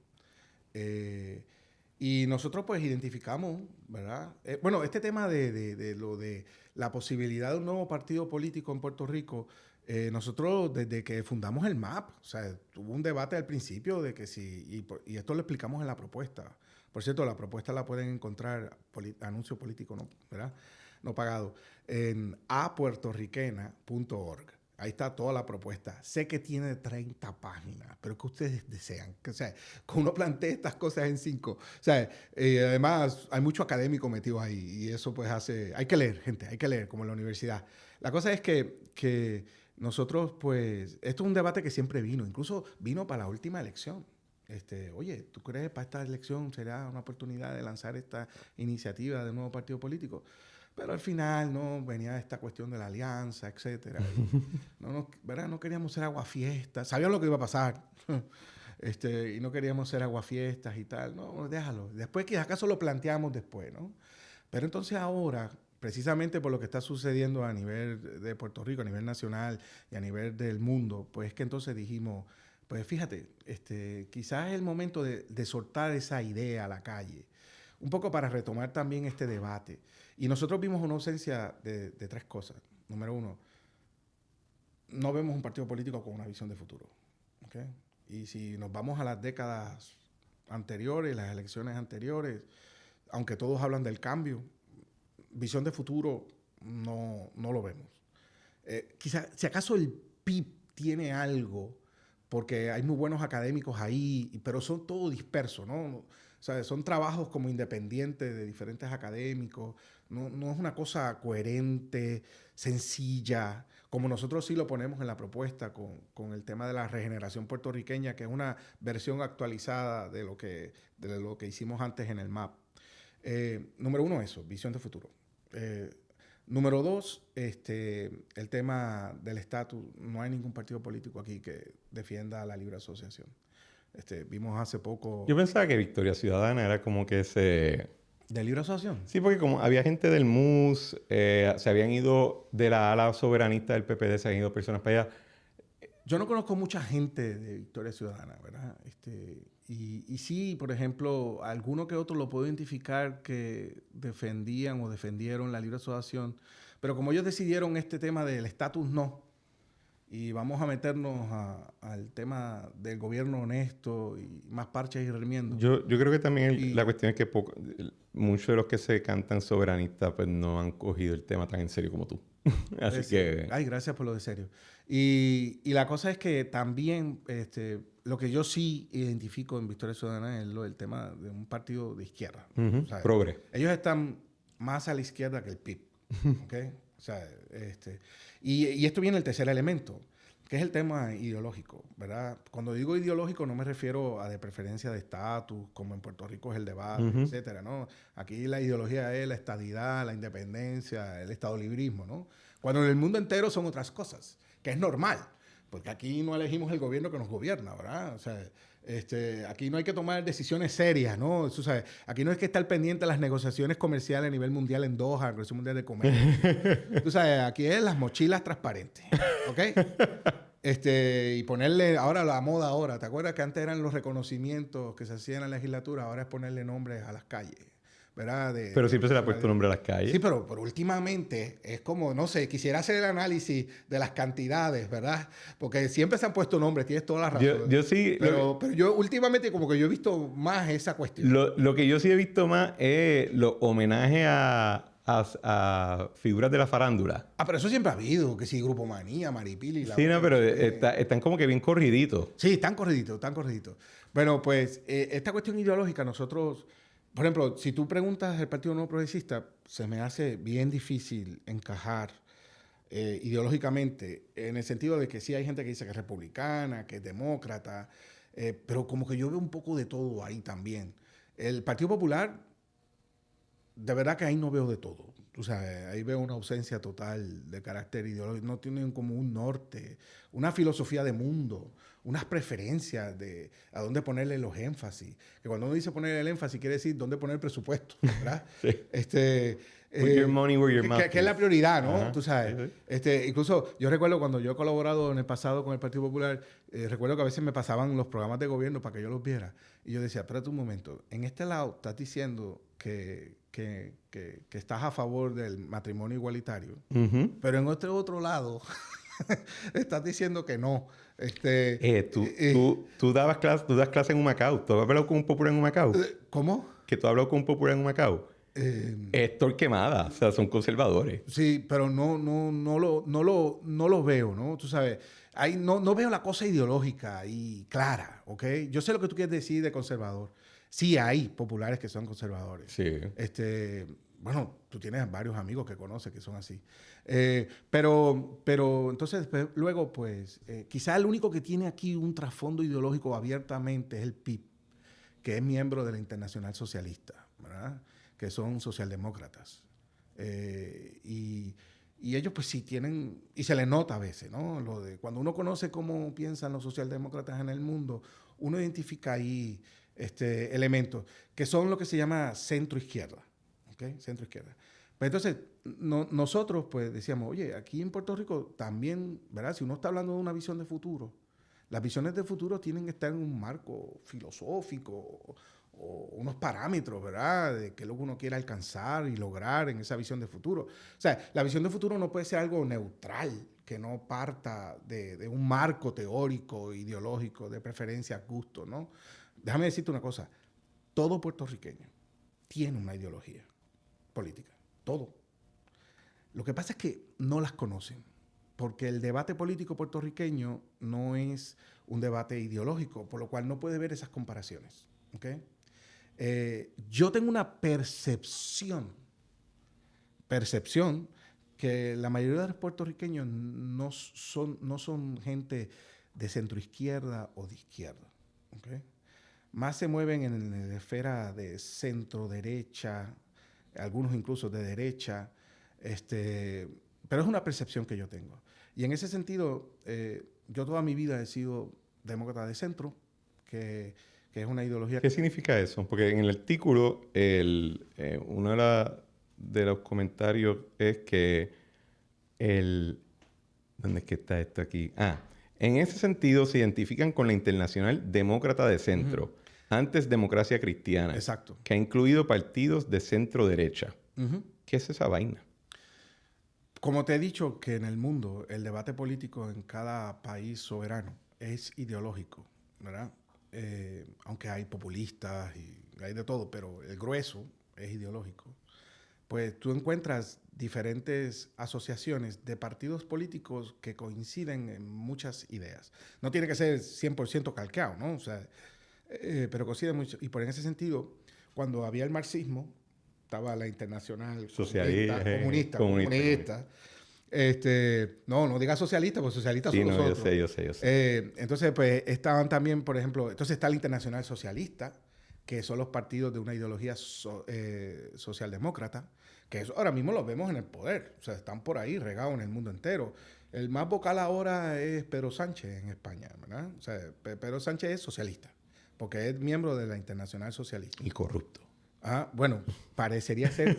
Y nosotros pues identificamos, ¿verdad? Bueno, este tema de lo de la posibilidad de un nuevo partido político en Puerto Rico, nosotros desde que fundamos el MAP, o sea, tuvo un debate al principio de que si, y esto lo explicamos en la propuesta. Por cierto, la propuesta la pueden encontrar, anuncio político, ¿no? ¿Verdad? No pagado, en apuertorriquena.org. Ahí está toda la propuesta. Sé que tiene 30 páginas, pero que ustedes desean. Que, o sea, que uno plantee estas cosas en 5. O sea, además hay mucho académico metido ahí y eso pues hace... Hay que leer, gente, hay que leer, como en la universidad. La cosa es que nosotros pues... Esto es un debate que siempre vino, incluso vino para la última elección. Oye, ¿tú crees para esta elección será una oportunidad de lanzar esta iniciativa de nuevo partido político? Pero al final, ¿no? Venía esta cuestión de la alianza, etcétera. ¿Verdad? No queríamos ser aguafiestas. Sabíamos lo que iba a pasar. Y no queríamos ser aguafiestas y tal. No, déjalo. Después, que acaso lo planteamos después, ¿no? Pero entonces ahora, precisamente por lo que está sucediendo a nivel de Puerto Rico, a nivel nacional y a nivel del mundo, pues es que entonces dijimos, pues fíjate, quizás es el momento de soltar esa idea a la calle. Un poco para retomar también este debate. Y nosotros vimos una ausencia de 3 cosas. Número 1, no vemos un partido político con una visión de futuro. ¿Okay? Y si nos vamos a las décadas anteriores, las elecciones anteriores, aunque todos hablan del cambio, visión de futuro no lo vemos. Quizá, si acaso el PIB tiene algo, porque hay muy buenos académicos ahí, pero son todo dispersos, ¿no? O sea, son trabajos como independientes de diferentes académicos. No es una cosa coherente, sencilla, como nosotros sí lo ponemos en la propuesta con el tema de la regeneración puertorriqueña, que es una versión actualizada de lo que hicimos antes en el MAP. Número 1, eso, visión de futuro. Número 2, el tema del estatus. No hay ningún partido político aquí que defienda la libre asociación. Vimos hace poco... Yo pensaba que Victoria Ciudadana era como que ese... ¿De libre asociación? Sí, porque como había gente del MUS, se habían ido de la ala soberanista del PPD, se habían ido personas para allá. Yo no conozco mucha gente de Victoria Ciudadana, ¿verdad? Y sí, por ejemplo, alguno que otro lo puedo identificar que defendían o defendieron la libre asociación, pero como ellos decidieron este tema del estatus no, y vamos a meternos al tema del gobierno honesto y más parches y remiendos. Yo creo que también la cuestión es que muchos de los que se cantan soberanistas pues no han cogido el tema tan en serio como tú. Así que... Ay, gracias por lo de serio. Y la cosa es que también lo que yo sí identifico en Victoria Ciudadana es el tema de un partido de izquierda. O sea, progre. Ellos están más a la izquierda que el PIB. ¿Okay? O sea, y esto viene el tercer elemento, que es el tema ideológico, ¿verdad? Cuando digo ideológico no me refiero a de preferencia de estatus, como en Puerto Rico es el debate, etcétera, ¿no? Aquí la ideología es la estadidad, la independencia, el estadolibrismo, ¿no? Cuando en el mundo entero son otras cosas, que es normal, porque aquí no elegimos el gobierno que nos gobierna, ¿verdad? O sea, aquí no hay que tomar decisiones serias, ¿no? Tú sabes, aquí no hay que estar pendiente de las negociaciones comerciales a nivel mundial en Doha, la Organización Mundial de Comercio. Tú sabes, aquí es las mochilas transparentes, ¿ok? Y ponerle, ahora la moda ¿te acuerdas que antes eran los reconocimientos que se hacían en la legislatura? Ahora es ponerle nombres a las calles. ¿verdad? Pero siempre se le ha puesto nombre a las calles. Sí, pero últimamente es como, no sé, quisiera hacer el análisis de las cantidades, ¿verdad? Porque siempre se han puesto nombres, tienes toda la razón. Yo sí... Pero yo últimamente como que yo he visto más esa cuestión. Lo que yo sí he visto más es los homenajes a figuras de la farándula. Pero eso siempre ha habido, que sí, Grupo Manía, Maripili... Sí, no, pero están como que bien corriditos. Sí, están corriditos, están corriditos. Bueno, pues esta cuestión ideológica nosotros... Por ejemplo, si tú preguntas al Partido Nuevo Progresista, se me hace bien difícil encajar ideológicamente, en el sentido de que sí hay gente que dice que es republicana, que es demócrata, pero como que yo veo un poco de todo ahí también. El Partido Popular, de verdad que ahí no veo de todo. Tú sabes, ahí veo una ausencia total de carácter ideológico. No tienen como un norte, una filosofía de mundo, unas preferencias de a dónde ponerle los énfasis. Que cuando uno dice poner el énfasis, quiere decir dónde poner el presupuesto, ¿verdad? Sí. Put your money where your mouth is. Que es la prioridad, ¿no? Ajá. Tú sabes. Sí. Incluso yo recuerdo cuando yo he colaborado en el pasado con el Partido Popular, recuerdo que a veces me pasaban los programas de gobierno para que yo los viera. Y yo decía, espérate un momento, en este lado estás diciendo que estás a favor del matrimonio igualitario, pero en este otro lado estás diciendo que no. Tú das clase en Humacao. ¿Tú has hablado con un popular en Humacao? ¿Cómo? ¿Que tú has hablado con un popular en Humacao? Es Torquemada. O sea, son conservadores. Sí, pero no lo veo, ¿no? Tú sabes, ahí no veo la cosa ideológica y clara, ¿ok? Yo sé lo que tú quieres decir de conservador. Sí hay populares que son conservadores. Sí. Bueno, tú tienes varios amigos que conoces que son así. Pero entonces, luego, pues, quizá el único que tiene aquí un trasfondo ideológico abiertamente es el PIB, que es miembro de la Internacional Socialista, ¿verdad? Que son socialdemócratas. Y ellos, pues, sí tienen, y se les nota a veces, ¿no? Cuando uno conoce cómo piensan los socialdemócratas en el mundo, uno identifica ahí elementos que son lo que se llama centro-izquierda. ¿Okay? Centro-izquierda. Pues entonces, nosotros pues decíamos, oye, aquí en Puerto Rico también, ¿verdad? Si uno está hablando de una visión de futuro, las visiones de futuro tienen que estar en un marco filosófico o unos parámetros, ¿verdad? De qué es lo que uno quiere alcanzar y lograr en esa visión de futuro. O sea, la visión de futuro no puede ser algo neutral, que no parta de un marco teórico, ideológico, de preferencia, gusto, ¿no? Déjame decirte una cosa, todo puertorriqueño tiene una ideología política, todo. Lo que pasa es que no las conocen, porque el debate político puertorriqueño no es un debate ideológico, por lo cual no puede ver esas comparaciones. ¿Okay? Yo tengo una percepción que la mayoría de los puertorriqueños no son gente de centroizquierda o de izquierda. ¿Okay? Más se mueven en la esfera de centro-derecha, algunos incluso de derecha, pero es una percepción que yo tengo. Y en ese sentido, yo toda mi vida he sido demócrata de centro, que es una ideología... ¿Qué significa eso? Porque en el artículo, uno de los comentarios es que ¿dónde es que está esto aquí? En ese sentido se identifican con la Internacional Demócrata de Centro, antes Democracia Cristiana, Exacto, que ha incluido partidos de centro-derecha. ¿Qué es esa vaina? Como te he dicho que en el mundo el debate político en cada país soberano es ideológico, ¿verdad? Aunque hay populistas y hay de todo, pero el grueso es ideológico. Pues tú encuentras diferentes asociaciones de partidos políticos que coinciden en muchas ideas. No tiene que ser 100% calcado, ¿no? O sea, pero coinciden mucho. Y por en ese sentido, cuando había el marxismo, estaba la Internacional Socialista, comunista. No digas socialista, porque socialistas sí, son no, nosotros. yo sé. Entonces, pues, estaban también, por ejemplo, entonces está la Internacional Socialista, que son los partidos de una ideología socialdemócrata, que eso ahora mismo los vemos en el poder, o sea, están por ahí regados en el mundo entero. El más vocal ahora es Pedro Sánchez en España, ¿verdad? O sea, Pedro Sánchez es socialista, porque es miembro de la Internacional Socialista. Y corrupto. Bueno, parecería ser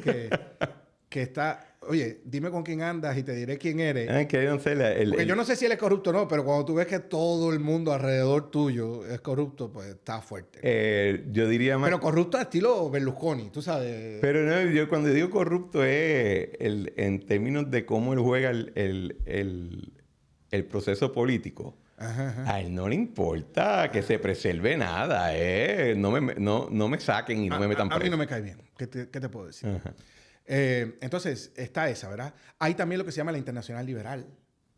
que está... oye, dime con quién andas y te diré quién eres. Que no sé, Porque yo no sé si él es corrupto o no, pero cuando tú ves que todo el mundo alrededor tuyo es corrupto, pues está fuerte. yo diría más... Pero corrupto al estilo Berlusconi, tú sabes. Pero no, yo cuando digo corrupto es en términos de cómo él juega el proceso político. Ajá, ajá. A él no le importa que se preserve nada, no me saquen y no me metan A mí preso. no me cae bien. ¿Qué te puedo decir? Ajá. Entonces, está esa, ¿verdad? Hay también lo que se llama la Internacional Liberal.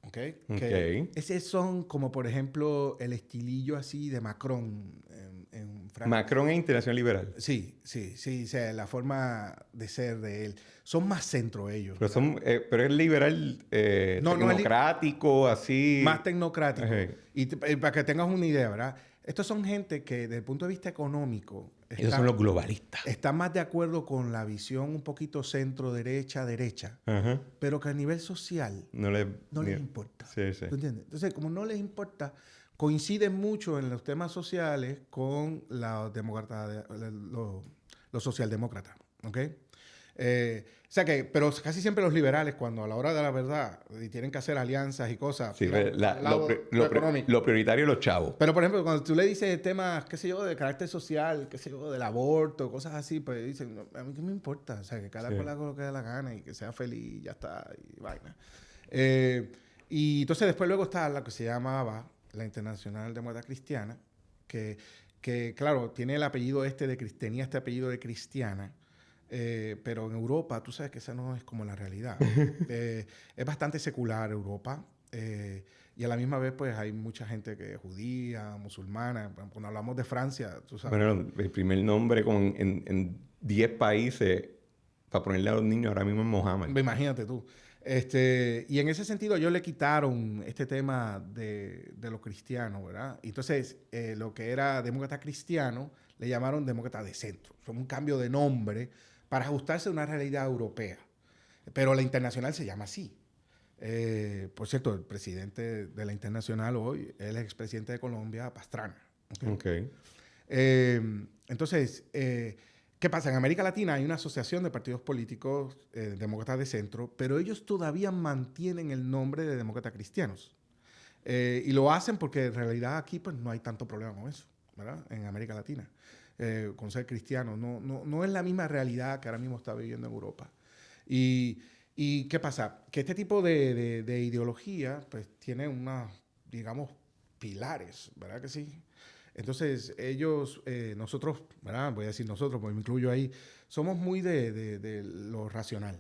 ¿Ok? Que ese son como, por ejemplo, el estilillo así de Macron en Francia. Macron es Internacional Liberal. Sí, o sea, la forma de ser de él. Son más centro ellos. Pero es liberal tecnocrático, así. Más tecnocrático. Ajá. Y para que tengas una idea, ¿verdad? Estos son gente que, desde el punto de vista económico, Ellos son los globalistas. están más de acuerdo con la visión un poquito centro-derecha, Ajá. pero que a nivel social no les importa. Sí, sí. ¿Tú entiendes? Entonces, como no les importa, coinciden mucho en los temas sociales con los demócratas, los socialdemócratas. ¿Ok? O sea que, pero casi siempre los liberales, cuando a la hora de la verdad y tienen que hacer alianzas y cosas, Sí, lo prioritario es los chavos. pero, por ejemplo, cuando tú le dices temas, qué sé yo, de carácter social, qué sé yo, del aborto, cosas así, pues dicen, no, a mí qué me importa, o sea, que cada cual haga lo que dé la gana y que sea feliz y ya está, y vaina. Y entonces después luego está lo que se llamaba la Internacional Demócrata Cristiana, que claro, tiene el apellido tenía este apellido de cristiana, pero en Europa, tú sabes que esa no es como la realidad. Es bastante secular Europa. Y a la misma vez, pues, hay mucha gente que es judía, musulmana. Cuando hablamos de Francia, tú sabes. Bueno, el primer nombre en 10 países para ponerle a los niños ahora mismo es Mohammed. Imagínate tú. Y en ese sentido, ellos le quitaron este tema de los cristianos, ¿verdad? Y entonces, lo que era demócrata cristiano, le llamaron demócrata de centro. Fue un cambio de nombre para ajustarse a una realidad europea. Pero la internacional se llama así. Por cierto, el presidente de la Internacional hoy, él es expresidente de Colombia, Pastrana. Okay. Entonces, ¿qué pasa? En América Latina hay una asociación de partidos políticos demócratas de centro, pero ellos todavía mantienen el nombre de demócratas cristianos. Y lo hacen porque en realidad aquí pues, no hay tanto problema con eso, ¿verdad? En América Latina. Con ser cristiano. No es la misma realidad que ahora mismo está viviendo en Europa. ¿Y qué pasa? Que este tipo de ideología pues tiene unos, digamos, pilares, ¿verdad que sí? Entonces ellos, nosotros, ¿verdad? Voy a decir nosotros, pues me incluyo ahí, somos muy de lo racional,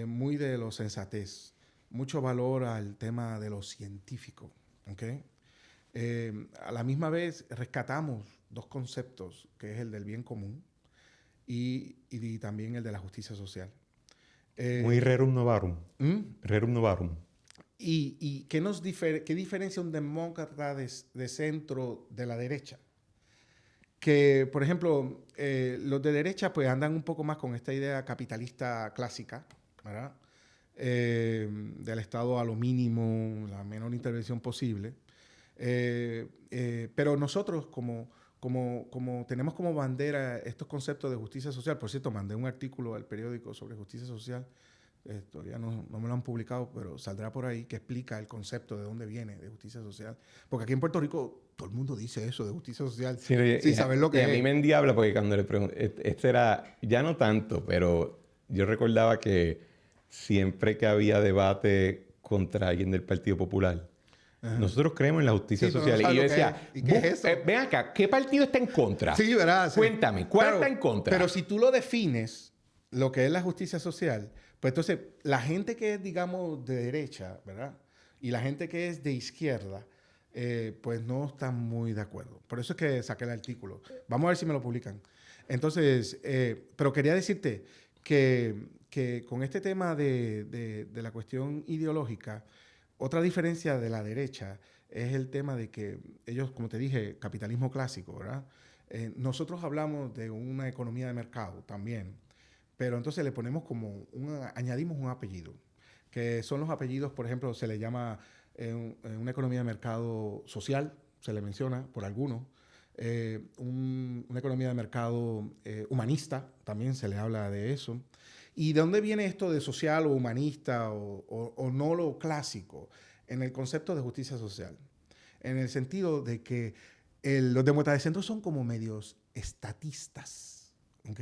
muy de lo sensatez, mucho valor al tema de lo científico, ¿ok? A la misma vez rescatamos dos conceptos, que es el del bien común y también el de la justicia social. Muy rerum novarum. ¿Mm? Rerum novarum. ¿Y qué diferencia un demócrata de centro de la derecha? Que, por ejemplo, los de derecha pues andan un poco más con esta idea capitalista clásica, ¿verdad? Del Estado a lo mínimo, la menor intervención posible. Pero nosotros como tenemos como bandera estos conceptos de justicia social, por cierto, mandé un artículo al periódico sobre justicia social, todavía no me lo han publicado, pero saldrá por ahí, que explica el concepto de dónde viene de justicia social. Porque aquí en Puerto Rico todo el mundo dice eso de justicia social sin saber lo que es. Y a mí me endiabla porque cuando le pregunté, este era, ya no tanto, pero yo recordaba que siempre que había debate contra alguien del Partido Popular, ajá, nosotros creemos en la justicia social. Y yo decía, ¿y qué es eso? Ven acá, ¿qué partido está en contra? Sí, ¿verdad? Sí. Cuéntame, ¿cuál está en contra? Pero si tú lo defines, lo que es la justicia social, pues entonces la gente que es, digamos, de derecha, ¿verdad? Y la gente que es de izquierda, pues no están muy de acuerdo. Por eso es que saqué el artículo. Vamos a ver si me lo publican. Entonces, pero quería decirte que con este tema de la cuestión ideológica, otra diferencia de la derecha es el tema de que ellos, como te dije, capitalismo clásico, ¿verdad? Nosotros hablamos de una economía de mercado también, pero entonces le ponemos añadimos un apellido, que son los apellidos, por ejemplo, se le llama una economía de mercado social, se le menciona por algunos, una economía de mercado humanista, también se le habla de eso. ¿Y de dónde viene esto de social o humanista o no lo clásico? En el concepto de justicia social. En el sentido de que los demócratas de centro son como medios estatistas, ¿ok?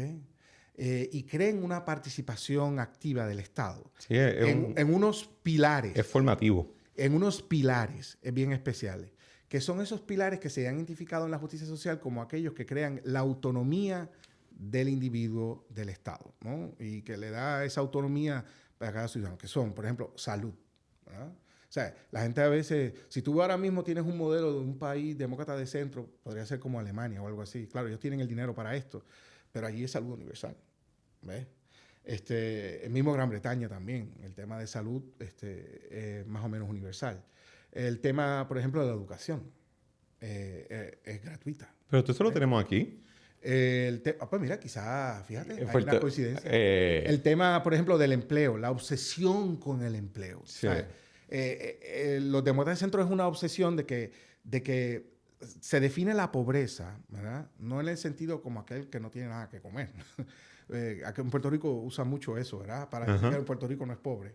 Y creen una participación activa del Estado Sí, en unos pilares. es formativo. En unos pilares bien especiales, que son esos pilares que se han identificado en la justicia social como aquellos que crean la autonomía del individuo del Estado, ¿no? Y que le da esa autonomía para cada ciudadano, que son, por ejemplo, salud, ¿verdad? O sea, la gente a veces, si tú ahora mismo tienes un modelo de un país demócrata de centro, podría ser como Alemania o algo así. Claro, ellos tienen el dinero para esto, pero allí es salud universal, ¿ves? El mismo Gran Bretaña también, el tema de salud más o menos universal. El tema, por ejemplo, de la educación es gratuita. Pero tú eso lo tenemos aquí. Pues mira, quizás, fíjate, hay Fuerte. una coincidencia. El tema, por ejemplo, del empleo, la obsesión con el empleo. Sí. Los demócratas de centro es una obsesión de que se define la pobreza, ¿verdad? No en el sentido como aquel que no tiene nada que comer. Aquí en Puerto Rico usan mucho eso, ¿verdad? Para decir que en Puerto Rico no es pobre.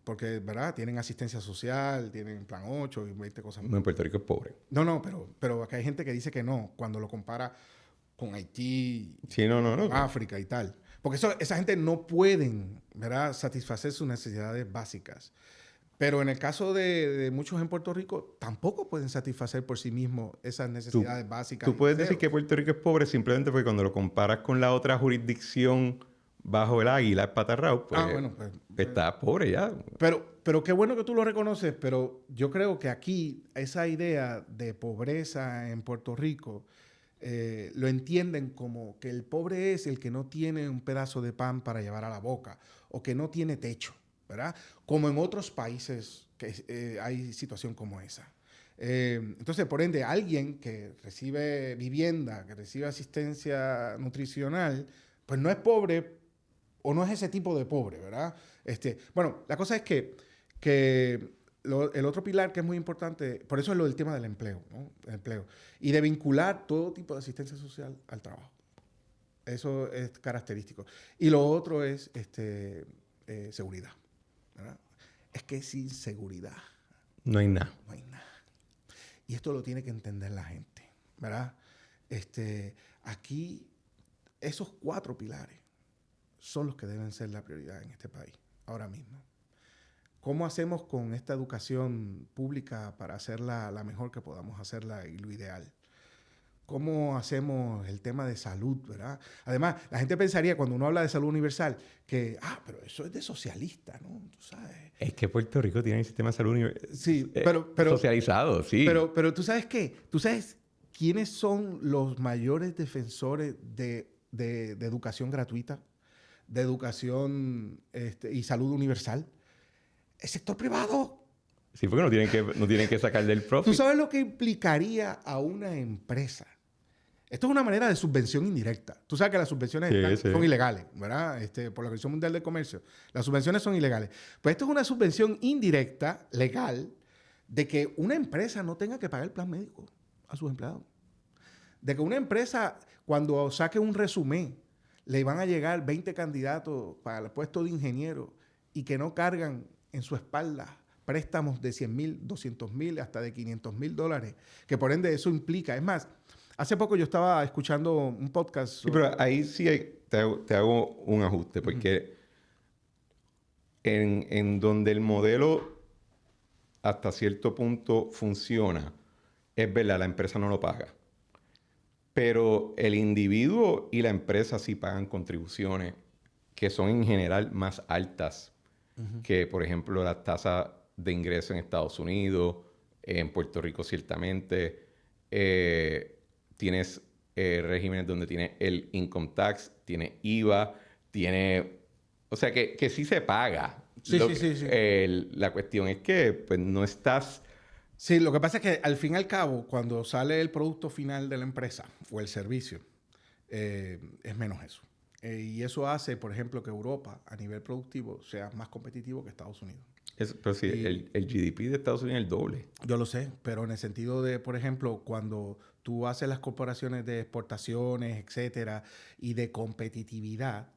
Porque, ¿verdad? Tienen asistencia social, tienen plan 8 y 20 cosas más. No, en Puerto Rico es pobre. No, pero acá hay gente que dice que no, cuando lo compara con Haití, Sí, no. África y tal. Porque esa gente no pueden, ¿verdad?, satisfacer sus necesidades básicas. Pero en el caso de muchos en Puerto Rico, tampoco pueden satisfacer por sí mismos esas necesidades básicas. Tú puedes decir que Puerto Rico es pobre simplemente porque cuando lo comparas con la otra jurisdicción bajo el águila, Patarrao, pues, pues está pobre ya. Pero qué bueno que tú lo reconoces, pero yo creo que aquí esa idea de pobreza en Puerto Rico lo entienden como que el pobre es el que no tiene un pedazo de pan para llevar a la boca o que no tiene techo, ¿verdad? Como en otros países que hay situación como esa. Entonces, por ende, alguien que recibe vivienda, que recibe asistencia nutricional, pues no es pobre o no es ese tipo de pobre, ¿verdad? Bueno, la cosa es que el otro pilar que es muy importante, por eso es lo del tema del empleo, ¿no? El empleo. Y de vincular todo tipo de asistencia social al trabajo. Eso es característico. Y lo otro es seguridad, ¿verdad? Es que sin seguridad no hay nada. No hay nada. Y esto lo tiene que entender la gente, ¿verdad? Aquí, esos 4 pilares son los que deben ser la prioridad en este país, ahora mismo. ¿Cómo hacemos con esta educación pública para hacerla la mejor que podamos hacerla y lo ideal? ¿Cómo hacemos el tema de salud, verdad? Además, la gente pensaría cuando uno habla de salud universal que, pero eso es de socialista, ¿no? Tú sabes. Es que Puerto Rico tiene un sistema de salud sí, socializado, sí. Pero ¿tú sabes qué? ¿Tú sabes quiénes son los mayores defensores de educación gratuita? De educación y salud universal. El sector privado. Sí, porque no tienen que sacar del profit. ¿Tú sabes lo que implicaría a una empresa? Esto es una manera de subvención indirecta. Tú sabes que las subvenciones son ilegales, ¿verdad? Por la Organización Mundial del Comercio. Las subvenciones son ilegales. Pues esto es una subvención indirecta, legal, de que una empresa no tenga que pagar el plan médico a sus empleados. De que una empresa, cuando saque un resumen, le van a llegar 20 candidatos para el puesto de ingeniero y que no cargan en su espalda préstamos de $100,000, $200,000, hasta de $500,000, que por ende eso implica. Es más, hace poco yo estaba escuchando un podcast. Sí, pero ahí sí te hago un ajuste, porque en donde el modelo hasta cierto punto funciona, es verdad, la empresa no lo paga. Pero el individuo y la empresa sí pagan contribuciones que son en general más altas que, por ejemplo, las tasas de ingreso en Estados Unidos, en Puerto Rico ciertamente. Tienes regímenes donde tienes el income tax, tiene IVA, tiene... O sea, que sí se paga. Sí. La cuestión es que pues, no estás... Sí, lo que pasa es que al fin y al cabo, cuando sale el producto final de la empresa o el servicio, es menos eso. Y eso hace, por ejemplo, que Europa a nivel productivo sea más competitivo que Estados Unidos. Pero sí, el GDP de Estados Unidos es el doble. Yo lo sé, pero en el sentido de, por ejemplo, cuando tú haces las corporaciones de exportaciones, etcétera, y de competitividad,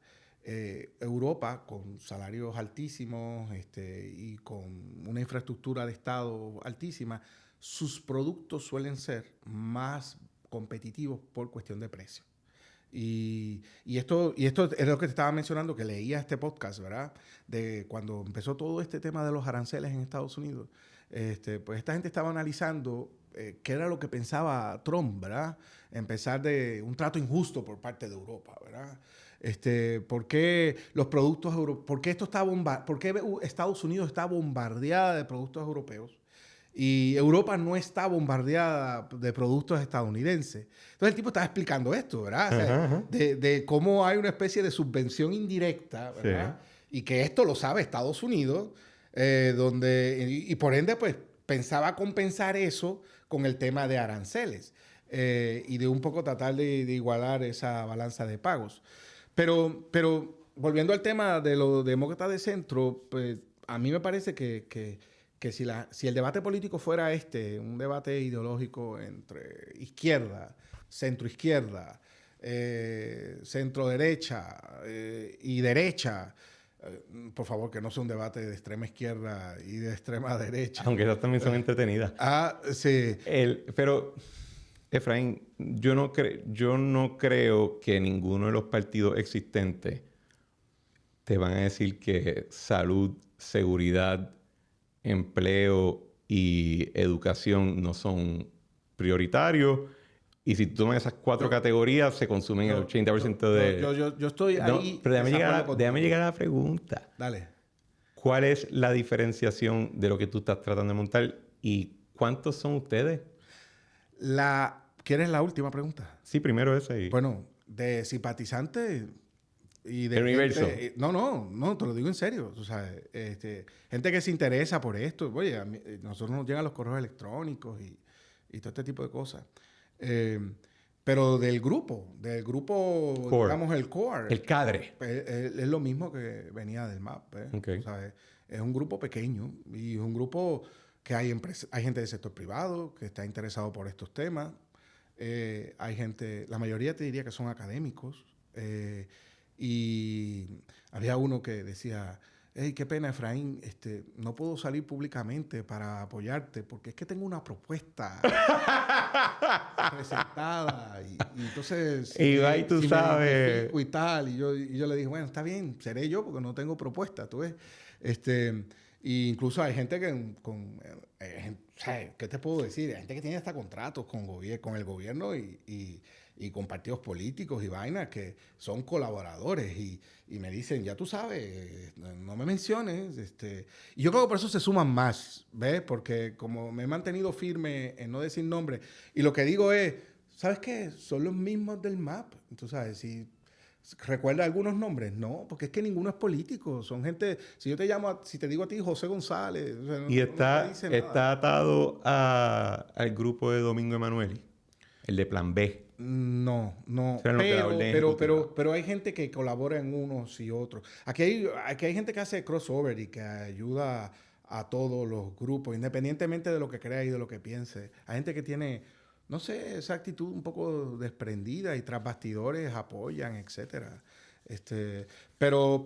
Europa, con salarios altísimos y con una infraestructura de Estado altísima, sus productos suelen ser más competitivos por cuestión de precio. Y esto es lo que te estaba mencionando, que leía este podcast, ¿verdad? De cuando empezó todo este tema de los aranceles en Estados Unidos. Pues esta gente estaba analizando qué era lo que pensaba Trump, ¿verdad? Empezar de un trato injusto por parte de Europa, ¿verdad? ¿Por qué los productos europeos, por qué Estados Unidos está bombardeada de productos europeos y Europa no está bombardeada de productos estadounidenses? Entonces el tipo estaba explicando esto, ¿verdad? O sea, de cómo hay una especie de subvención indirecta, ¿verdad? Sí. Y que esto lo sabe Estados Unidos, y por ende, pues, pensaba compensar eso con el tema de aranceles y de un poco tratar de igualar esa balanza de pagos. Pero volviendo al tema de los demócratas de centro, pues a mí me parece que si el debate político fuera un debate ideológico entre izquierda, centroizquierda, centro-derecha y derecha, por favor, que no sea un debate de extrema izquierda y de extrema derecha. Aunque esas también son entretenidas. Sí. Pero, Efraín, yo no creo que ninguno de los partidos existentes te van a decir que salud, seguridad, empleo y educación no son prioritarios. Y si tú tomas esas cuatro categorías, se consumen el 80% de... Yo estoy ahí... Pero déjame llegar a la pregunta. Dale. ¿Cuál es la diferenciación de lo que tú estás tratando de montar y cuántos son ustedes? ¿Quieres la última pregunta? Sí, primero esa. Bueno, de simpatizantes y de... ¿El universo? No, te lo digo en serio. O sea, gente que se interesa por esto. Oye, nosotros nos llegan los correos electrónicos y todo este tipo de cosas. Pero del grupo, core. Digamos el core. El cadre. Es lo mismo que venía del MAP. Okay. O sea, es un grupo pequeño y es un grupo que hay gente del sector privado que está interesado por estos temas. Hay gente, la mayoría te diría que son académicos. Y había uno que decía... Hey, qué pena, Efraín, no puedo salir públicamente para apoyarte porque es que tengo una propuesta presentada y entonces... Y va y tú sabes... Y tal, y yo le dije, bueno, está bien, seré yo porque no tengo propuesta, tú ves. Y incluso hay gente ¿qué te puedo decir? Hay gente que tiene hasta contratos con el gobierno y con partidos políticos y vainas que son colaboradores y me dicen, ya tú sabes, no me menciones. Y yo creo que por eso se suman más, ¿ves? Porque como me he mantenido firme en no decir nombres y lo que digo es, ¿sabes qué? Son los mismos del MAP. Tú sabes, si ¿recuerda algunos nombres? No, porque es que ninguno es político. Son gente... Si yo te llamo... Si te digo a ti José González... O sea, y está atado al grupo de Domingo Emanueli. El de Plan B. No. Pero hay gente que colabora en unos y otros. Aquí hay gente que hace crossover y que ayuda a todos los grupos, independientemente de lo que crea y de lo que piense. Hay gente que tiene... No sé, esa actitud un poco desprendida y tras bastidores apoyan, etcétera. Pero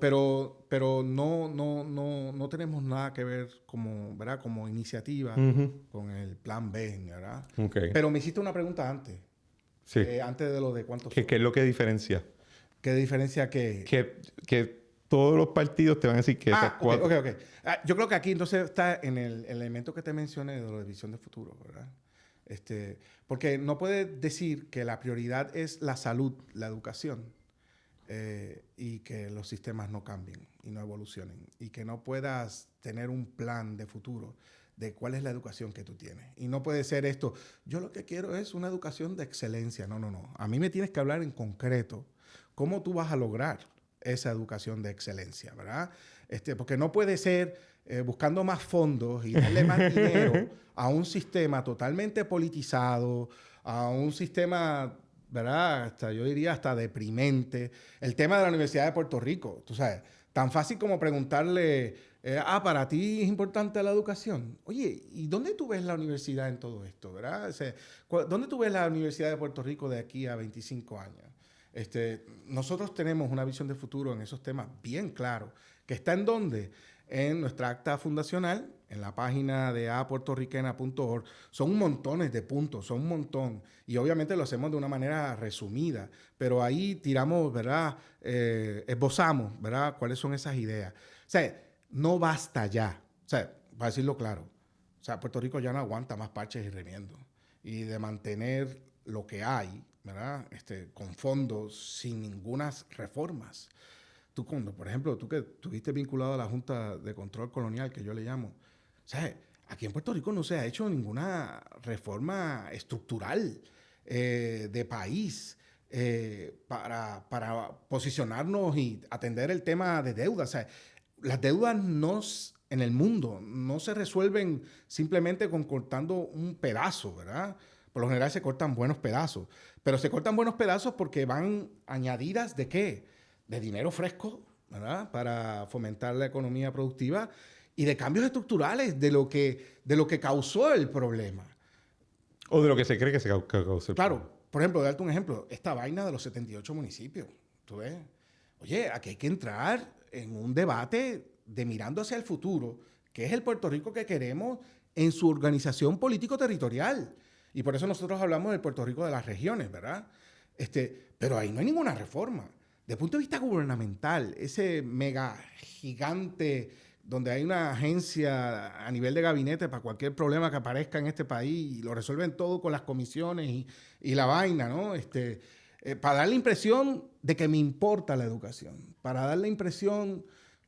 no tenemos nada que ver ¿verdad? Como iniciativa con el plan B, ¿verdad? Okay. Pero me hiciste una pregunta antes. Sí. Antes de lo de cuántos ¿Qué es lo que diferencia? ¿Qué diferencia qué? Que todos los partidos te van a decir que esas cuatro... Ok. Yo creo que aquí entonces está en el elemento que te mencioné de la visión de futuro, ¿verdad? Porque no puedes decir que la prioridad es la salud, la educación, y que los sistemas no cambien y no evolucionen, y que no puedas tener un plan de futuro de cuál es la educación que tú tienes. Y no puede ser esto, yo lo que quiero es una educación de excelencia. No. A mí me tienes que hablar en concreto cómo tú vas a lograr esa educación de excelencia, ¿verdad? Porque no puede ser buscando más fondos y darle más dinero a un sistema totalmente politizado, a un sistema, ¿verdad? Yo diría hasta deprimente. El tema de la Universidad de Puerto Rico, tú sabes, tan fácil como preguntarle, ¿para ti es importante la educación? Oye, ¿y dónde tú ves la universidad en todo esto, verdad? O sea, ¿dónde tú ves la Universidad de Puerto Rico de aquí a 25 años? Nosotros tenemos una visión de futuro en esos temas bien claro, que está en dónde, en nuestra acta fundacional, en la página de apuertorriquena.org. Son montones de puntos, son un montón. Y obviamente lo hacemos de una manera resumida, pero ahí tiramos, ¿verdad? Esbozamos, ¿verdad? ¿Cuáles son esas ideas? O sea, no basta ya. O sea, para decirlo claro, o sea, Puerto Rico ya no aguanta más parches y remiendos. Y de mantener lo que hay, ¿verdad? Con fondos, sin ninguna reformas. Tú, cuando, por ejemplo, tú que estuviste vinculado a la Junta de Control Colonial, que yo le llamo, o sea, aquí en Puerto Rico no se ha hecho ninguna reforma estructural de país para posicionarnos y atender el tema de deuda. O sea, las deudas en el mundo no se resuelven simplemente cortando un pedazo, ¿verdad? Por lo general se cortan buenos pedazos, pero se cortan buenos pedazos porque van añadidas ¿de qué? De dinero fresco, ¿verdad? Para fomentar la economía productiva y de cambios estructurales de lo que causó el problema. O de lo que se cree que causó el problema. Claro, por ejemplo, darte un ejemplo, esta vaina de los 78 municipios, ¿tú ves? Oye, aquí hay que entrar en un debate de mirando hacia el futuro, que es el Puerto Rico que queremos en su organización político-territorial. Y por eso nosotros hablamos del Puerto Rico de las regiones, ¿verdad? Pero ahí no hay ninguna reforma. Desde el punto de vista gubernamental, ese mega gigante donde hay una agencia a nivel de gabinete para cualquier problema que aparezca en este país y lo resuelven todo con las comisiones y la vaina, ¿no? Para dar la impresión de que me importa la educación, para dar la impresión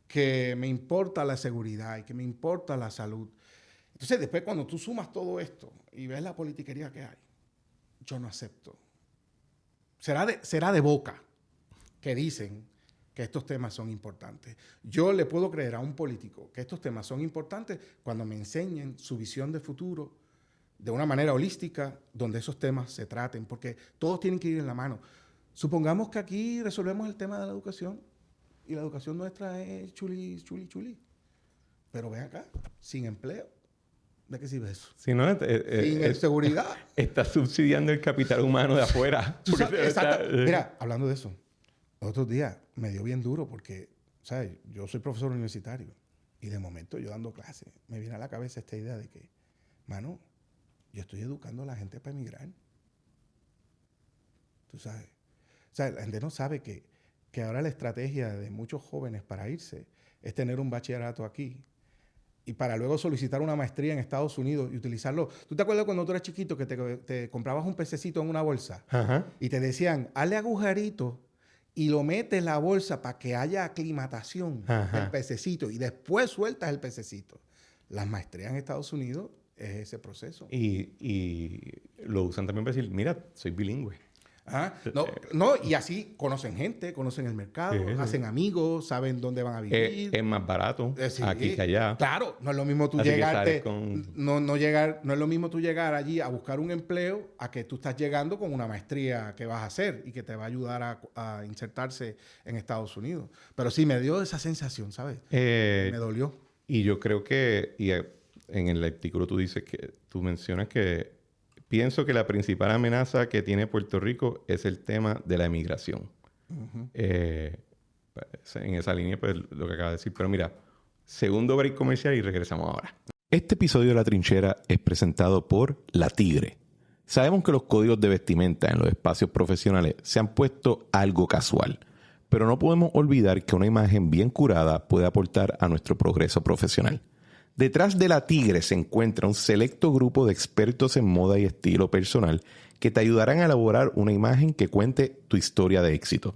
que me importa la seguridad y que me importa la salud. Entonces, después cuando tú sumas todo esto y ves la politiquería que hay, yo no acepto. Será de boca que dicen que estos temas son importantes. Yo le puedo creer a un político que estos temas son importantes cuando me enseñen su visión de futuro de una manera holística, donde esos temas se traten, porque todos tienen que ir en la mano. Supongamos que aquí resolvemos el tema de la educación y la educación nuestra es chuli. Pero ven acá, sin empleo. ¿De qué sirve eso? Si no, sin seguridad. Está subsidiando el capital humano de afuera. Mira, hablando de eso, otros días me dio bien duro porque, ¿sabes? Yo soy profesor universitario y de momento yo dando clases me viene a la cabeza esta idea de que, mano, yo estoy educando a la gente para emigrar. Tú sabes. O sea, la gente no sabe que ahora la estrategia de muchos jóvenes para irse es tener un bachillerato aquí y para luego solicitar una maestría en Estados Unidos y utilizarlo. ¿Tú te acuerdas cuando tú eras chiquito que te comprabas un pececito en una bolsa? Ajá. Y te decían, hazle agujerito y lo metes en la bolsa para que haya aclimatación del pececito y después sueltas el pececito? Las maestrías en Estados Unidos es ese proceso. Y lo usan también para decir, mira, soy bilingüe. No, y así conocen gente, conocen el mercado, hacen amigos, saben dónde van a vivir. Es más barato aquí que allá. Claro, no es lo mismo tú no es lo mismo tú llegar allí a buscar un empleo a que tú estás llegando con una maestría que vas a hacer y que te va a ayudar a insertarse en Estados Unidos. Pero sí me dio esa sensación, ¿sabes? Me dolió. Y yo creo que en el artículo tú mencionas que pienso que la principal amenaza que tiene Puerto Rico es el tema de la emigración. Uh-huh. En esa línea, pues, lo que acaba de decir. Pero mira, segundo break comercial y regresamos ahora. Este episodio de La Trinchera es presentado por La Tigre. Sabemos que los códigos de vestimenta en los espacios profesionales se han puesto algo casual, pero no podemos olvidar que una imagen bien curada puede aportar a nuestro progreso profesional. Detrás de La Tigre se encuentra un selecto grupo de expertos en moda y estilo personal que te ayudarán a elaborar una imagen que cuente tu historia de éxito.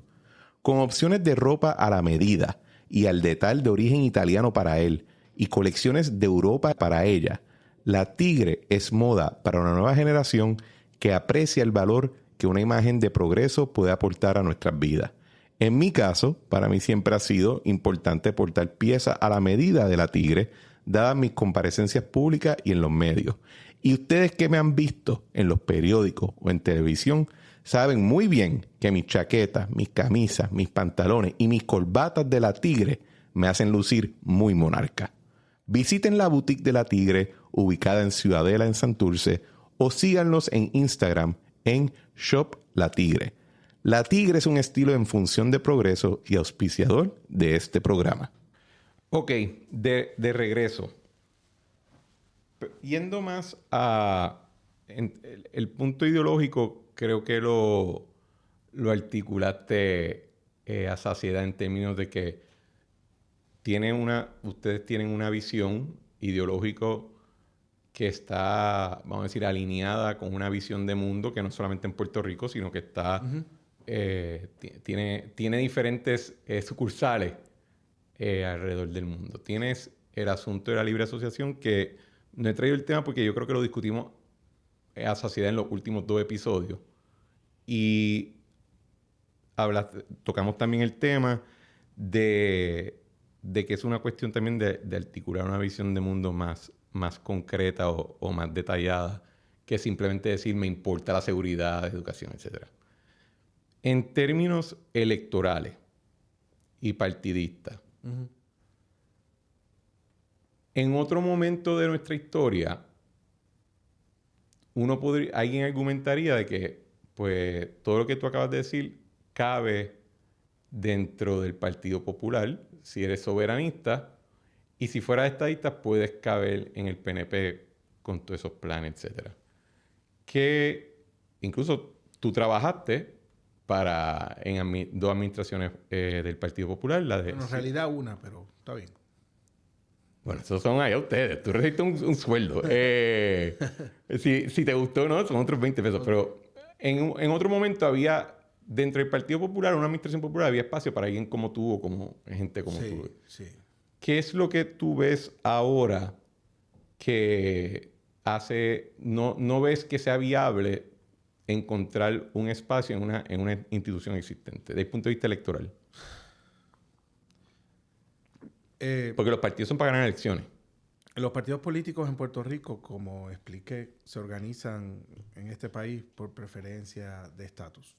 Con opciones de ropa a la medida y al detalle de origen italiano para él y colecciones de Europa para ella, La Tigre es moda para una nueva generación que aprecia el valor que una imagen de progreso puede aportar a nuestras vidas. En mi caso, para mí siempre ha sido importante portar piezas a la medida de La Tigre, dadas mis comparecencias públicas y en los medios. Y ustedes que me han visto en los periódicos o en televisión saben muy bien que mis chaquetas, mis camisas, mis pantalones y mis corbatas de La Tigre me hacen lucir muy monarca. Visiten la boutique de La Tigre ubicada en Ciudadela en Santurce o síganlos en Instagram en Shop La Tigre. La Tigre es un estilo en función de progreso y auspiciador de este programa. Ok, de regreso. Yendo más a... el punto ideológico, creo que lo articulaste a saciedad en términos de que ustedes tienen una visión ideológica que está, vamos a decir, alineada con una visión de mundo que no solamente en Puerto Rico, sino que está, tiene diferentes sucursales alrededor del mundo. Tienes el asunto de la libre asociación, que no he traído el tema porque yo creo que lo discutimos a saciedad en los últimos 2 episodios. Y tocamos también el tema de que es una cuestión también de articular una visión de mundo más concreta o más detallada que simplemente decir me importa la seguridad, la educación, etc. En términos electorales y partidistas, en otro momento de nuestra historia, alguien argumentaría de que pues todo lo que tú acabas de decir cabe dentro del Partido Popular si eres soberanista, y si fueras estadista puedes caber en el PNP con todos esos planes, etc. Que incluso tú trabajaste en 2 administraciones del Partido Popular. En realidad una, pero está bien. Bueno, esos son allá ustedes. Tú recibiste un sueldo. Si te gustó o no, son otros 20 pesos. Pero en otro momento había, dentro del Partido Popular, una administración popular, había espacio para alguien como tú o como gente como tú. Sí. ¿Qué es lo que tú ves ahora que no ves que sea viable encontrar un espacio en una institución existente, desde el punto de vista electoral? Porque los partidos son para ganar elecciones. Los partidos políticos en Puerto Rico, como expliqué, se organizan en este país por preferencia de estatus.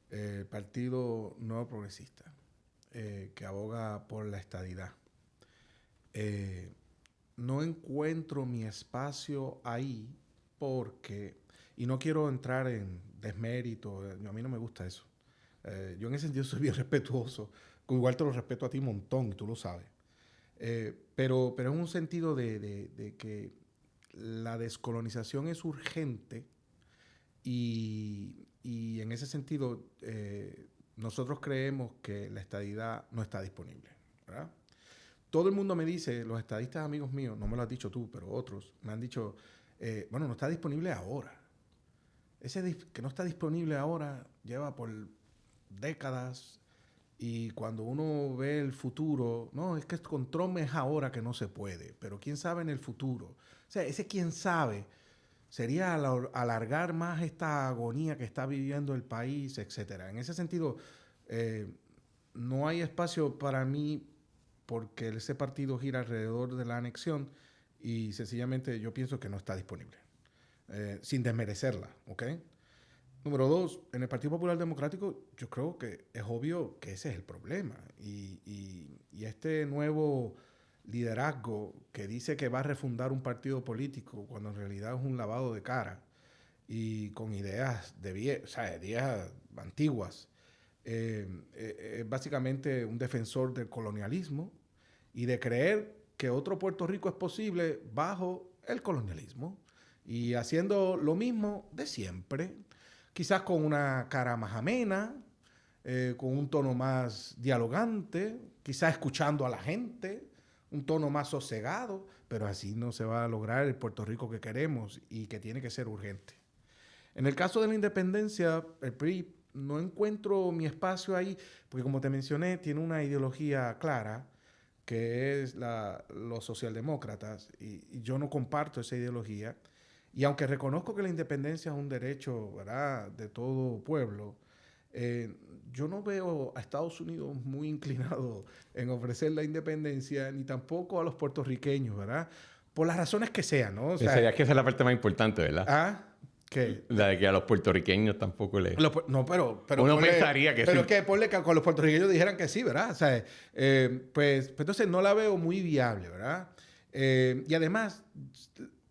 El Partido Nuevo Progresista, que aboga por la estadidad. No encuentro mi espacio ahí porque, y no quiero entrar en desmérito, a mí no me gusta eso. Yo en ese sentido soy bien respetuoso, igual te lo respeto a ti un montón, y tú lo sabes. Pero en un sentido de que la descolonización es urgente y en ese sentido nosotros creemos que la estadidad no está disponible, ¿verdad? Todo el mundo me dice, los estadistas amigos míos, no me lo has dicho tú, pero otros, me han dicho, bueno, no está disponible ahora. Ese que no está disponible ahora lleva por décadas y cuando uno ve el futuro, no, es que con Trump es ahora que no se puede, pero quién sabe en el futuro. O sea, ese quién sabe sería alargar más esta agonía que está viviendo el país, etcétera. En ese sentido, no hay espacio para mí porque ese partido gira alrededor de la anexión y sencillamente yo pienso que no está disponible, sin desmerecerla, ¿ok? Número 2, en el Partido Popular Democrático yo creo que es obvio que ese es el problema y este nuevo liderazgo que dice que va a refundar un partido político cuando en realidad es un lavado de cara y con ideas ideas antiguas, es básicamente un defensor del colonialismo y de creer que otro Puerto Rico es posible bajo el colonialismo y haciendo lo mismo de siempre, quizás con una cara más amena, con un tono más dialogante, quizás escuchando a la gente, un tono más sosegado, pero así no se va a lograr el Puerto Rico que queremos y que tiene que ser urgente. En el caso de la independencia, el PRI, no encuentro mi espacio ahí, porque como te mencioné, tiene una ideología clara, que es los socialdemócratas, y yo no comparto esa ideología. Y aunque reconozco que la independencia es un derecho, ¿verdad?, de todo pueblo, yo no veo a Estados Unidos muy inclinado en ofrecer la independencia, ni tampoco a los puertorriqueños, ¿verdad? Por las razones que sean, ¿no? O sea, sería que esa es la parte más importante, ¿verdad? ¿Ah? ¿Qué? La de que a los puertorriqueños tampoco le... No, pero uno pensaría que pero sí. Pero que ponle que con los puertorriqueños dijeran que sí, ¿verdad? O sea, pues entonces no la veo muy viable, ¿verdad? Y además,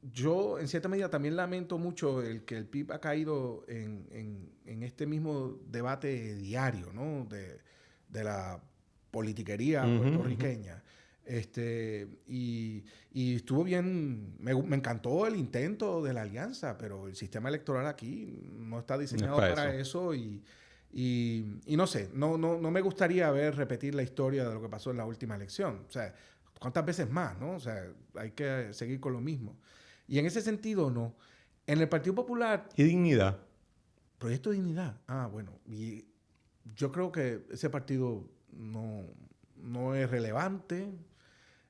yo, en cierta medida, también lamento mucho el que el PIB ha caído en este mismo debate diario, ¿no? De la politiquería puertorriqueña. Y estuvo bien, me encantó el intento de la alianza, pero el sistema electoral aquí no está diseñado para eso y no sé, no me gustaría ver repetir la historia de lo que pasó en la última elección. O sea, ¿cuántas veces más, no? O sea, hay que seguir con lo mismo. Y en ese sentido, no. En el Partido Popular... ¿Y Dignidad? Proyecto de Dignidad. Ah, bueno. Y yo creo que ese partido no es relevante.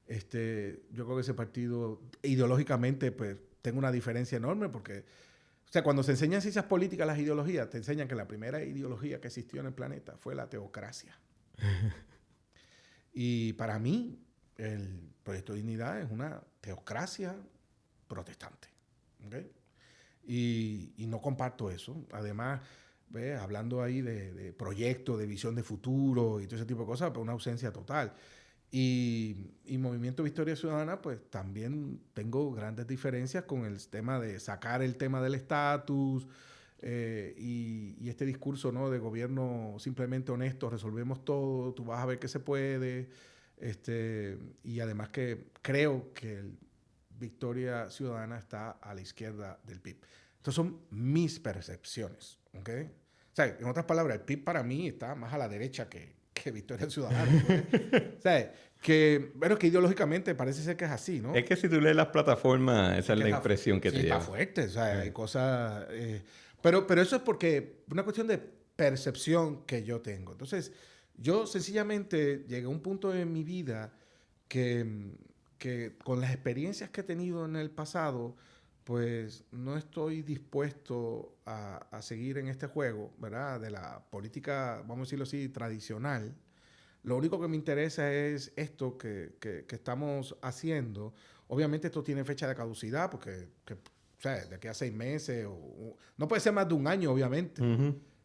Yo creo que ese partido ideológicamente pues tengo una diferencia enorme porque, o sea, cuando se enseñan ciencias políticas, las ideologías, te enseñan que la primera ideología que existió en el planeta fue la teocracia. Y para mí, el Proyecto de Dignidad es una teocracia protestante. ¿Okay? Y no comparto eso. Además, ¿ves? Hablando ahí de proyectos, de visión de futuro y todo ese tipo de cosas, pues una ausencia total. Y Movimiento Victoria Ciudadana, pues también tengo grandes diferencias con el tema de sacar el tema del estatus y este discurso, ¿no? De gobierno simplemente honesto, resolvemos todo, tú vas a ver que se puede. Y además que creo que el Victoria Ciudadana está a la izquierda del PIB. Estas son mis percepciones, ¿ok? O sea, en otras palabras, el PIB para mí está más a la derecha que Victoria Ciudadana. O sea, bueno, que ideológicamente parece ser que es así, ¿no? Es que si tú lees las plataformas, esa es la impresión que te lleva. Sí, está fuerte, o sea, hay cosas... pero eso es porque una cuestión de percepción que yo tengo. Entonces, yo sencillamente llegué a un punto en mi vida que con las experiencias que he tenido en el pasado, pues no estoy dispuesto a seguir en este juego, ¿verdad? De la política, vamos a decirlo así, tradicional. Lo único que me interesa es esto que estamos haciendo. Obviamente esto tiene fecha de caducidad porque o sea, de aquí a 6 meses, no puede ser más de un año, obviamente.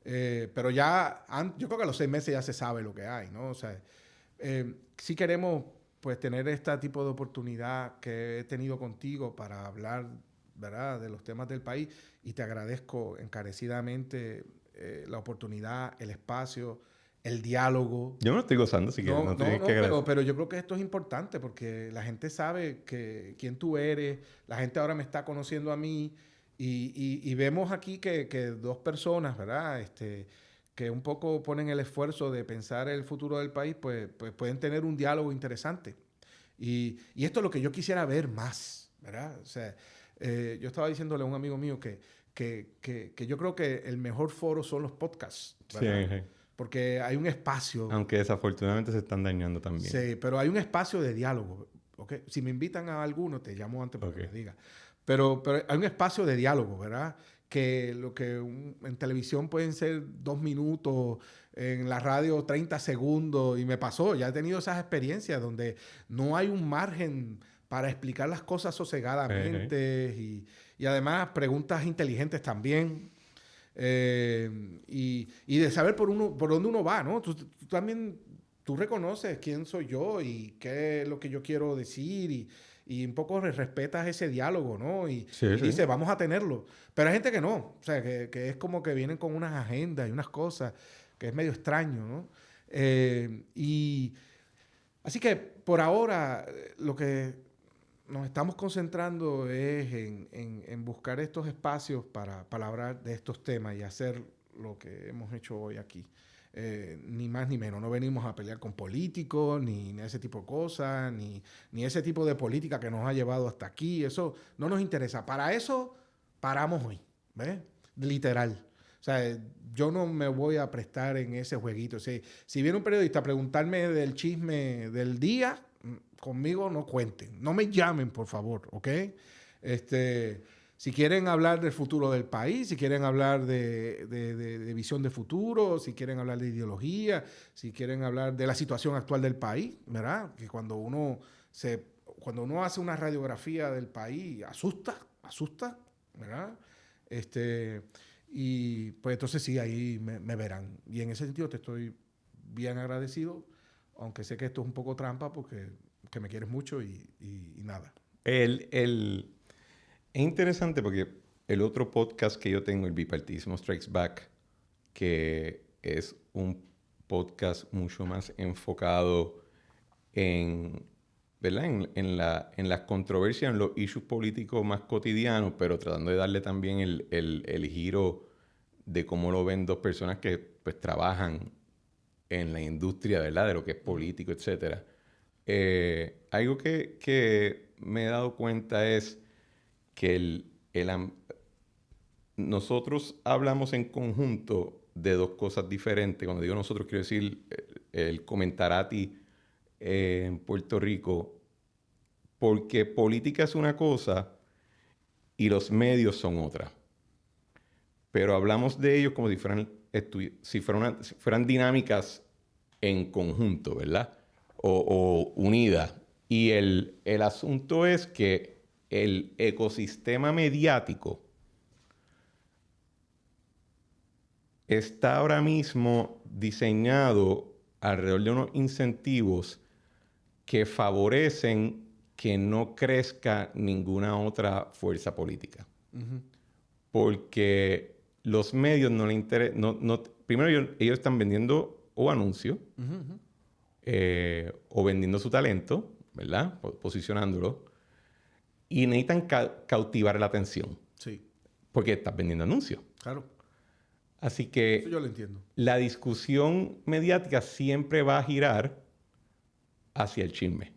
Pero ya, yo creo que a los 6 meses ya se sabe lo que hay, ¿no? O sea, si queremos pues tener este tipo de oportunidad que he tenido contigo para hablar, ¿verdad?, de los temas del país, y te agradezco encarecidamente la oportunidad, el espacio, el diálogo. Yo me lo estoy gozando, si quieres. Pero yo creo que esto es importante porque la gente sabe quién tú eres, la gente ahora me está conociendo a mí y vemos aquí que dos personas, ¿verdad?, que un poco ponen el esfuerzo de pensar el futuro del país, pues pueden tener un diálogo interesante. Y esto es lo que yo quisiera ver más, ¿verdad? O sea, yo estaba diciéndole a un amigo mío que yo creo que el mejor foro son los podcasts, ¿verdad? Sí. Porque hay un espacio... Aunque desafortunadamente se están dañando también. Sí, pero hay un espacio de diálogo, ¿ok? Si me invitan a alguno, te llamo antes para que me diga. Pero hay un espacio de diálogo, ¿verdad? Que lo que en televisión pueden ser 2 minutos, en la radio 30 segundos, y me pasó, ya he tenido esas experiencias donde no hay un margen para explicar las cosas sosegadamente y además preguntas inteligentes también. Y de saber por dónde uno va, ¿no? Tú también reconoces quién soy yo y qué es lo que yo quiero decir y un poco respetas ese diálogo, ¿no? Y dices, vamos a tenerlo. Pero hay gente que no, o sea, que es como que vienen con unas agendas y unas cosas que es medio extraño, ¿no? Así que por ahora lo que nos estamos concentrando es en buscar estos espacios para hablar de estos temas y hacer lo que hemos hecho hoy aquí. Ni más ni menos. No venimos a pelear con políticos, ni ese tipo de cosas, ni ese tipo de política que nos ha llevado hasta aquí. Eso no nos interesa. Para eso paramos hoy, ¿ves? Literal. O sea, yo no me voy a prestar en ese jueguito. O sea, si viene un periodista a preguntarme del chisme del día, conmigo no cuenten. No me llamen, por favor, ¿ok? Si quieren hablar del futuro del país, si quieren hablar de visión de futuro, si quieren hablar de ideología, si quieren hablar de la situación actual del país, ¿verdad? Que cuando uno hace una radiografía del país, asusta, ¿verdad? Y pues entonces sí, ahí me verán. Y en ese sentido te estoy bien agradecido, aunque sé que esto es un poco trampa porque que me quieres mucho y nada. Es interesante porque el otro podcast que yo tengo, el Bipartidismo Strikes Back, que es un podcast mucho más enfocado en, ¿verdad? En las controversias, en los issues políticos más cotidianos, pero tratando de darle también el giro de cómo lo ven dos personas que pues trabajan en la industria, ¿verdad? De lo que es político, etcétera. Algo que me he dado cuenta es que nosotros hablamos en conjunto de dos cosas diferentes. Cuando digo nosotros, quiero decir el comentarati en Puerto Rico, porque política es una cosa y los medios son otra. Pero hablamos de ellos como si fueran dinámicas en conjunto, ¿verdad? O unidas. Y el asunto es que el ecosistema mediático está ahora mismo diseñado alrededor de unos incentivos que favorecen que no crezca ninguna otra fuerza política. Porque los medios no le interesan. Primero, ellos están vendiendo o anuncios o vendiendo su talento, ¿verdad? Posicionándolo. Y necesitan cautivar la atención. Sí. Porque estás vendiendo anuncios. Claro. Así que eso yo lo entiendo. La discusión mediática siempre va a girar hacia el chisme.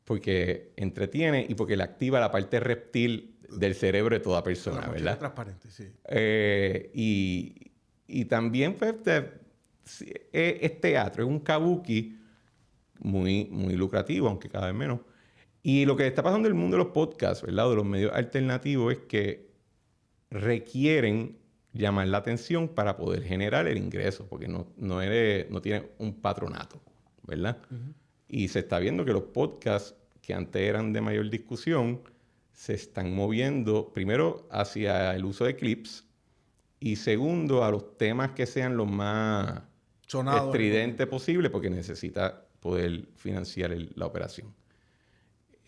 Porque entretiene y porque le activa la parte reptil del cerebro de toda persona, ¿verdad? Es transparente, sí. Y también pues, es teatro, es un kabuki muy, muy lucrativo, aunque cada vez menos. Y lo que está pasando en el mundo de los podcasts, ¿verdad? De los medios alternativos es que requieren llamar la atención para poder generar el ingreso, porque no tienes un patronato, ¿verdad? Y se está viendo que los podcasts que antes eran de mayor discusión se están moviendo, primero, hacia el uso de clips y segundo, a los temas que sean los más estridentes posible porque necesita poder financiar la operación.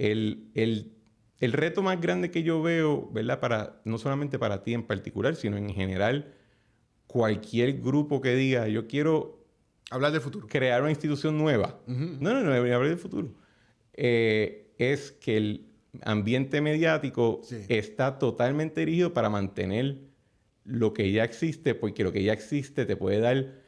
El reto más grande que yo veo, ¿verdad? No solamente para ti en particular, sino en general, cualquier grupo que diga, yo quiero hablar del futuro, crear una institución nueva. No, hablar del futuro. Es que el ambiente mediático está totalmente dirigido para mantener lo que ya existe, porque lo que ya existe te puede dar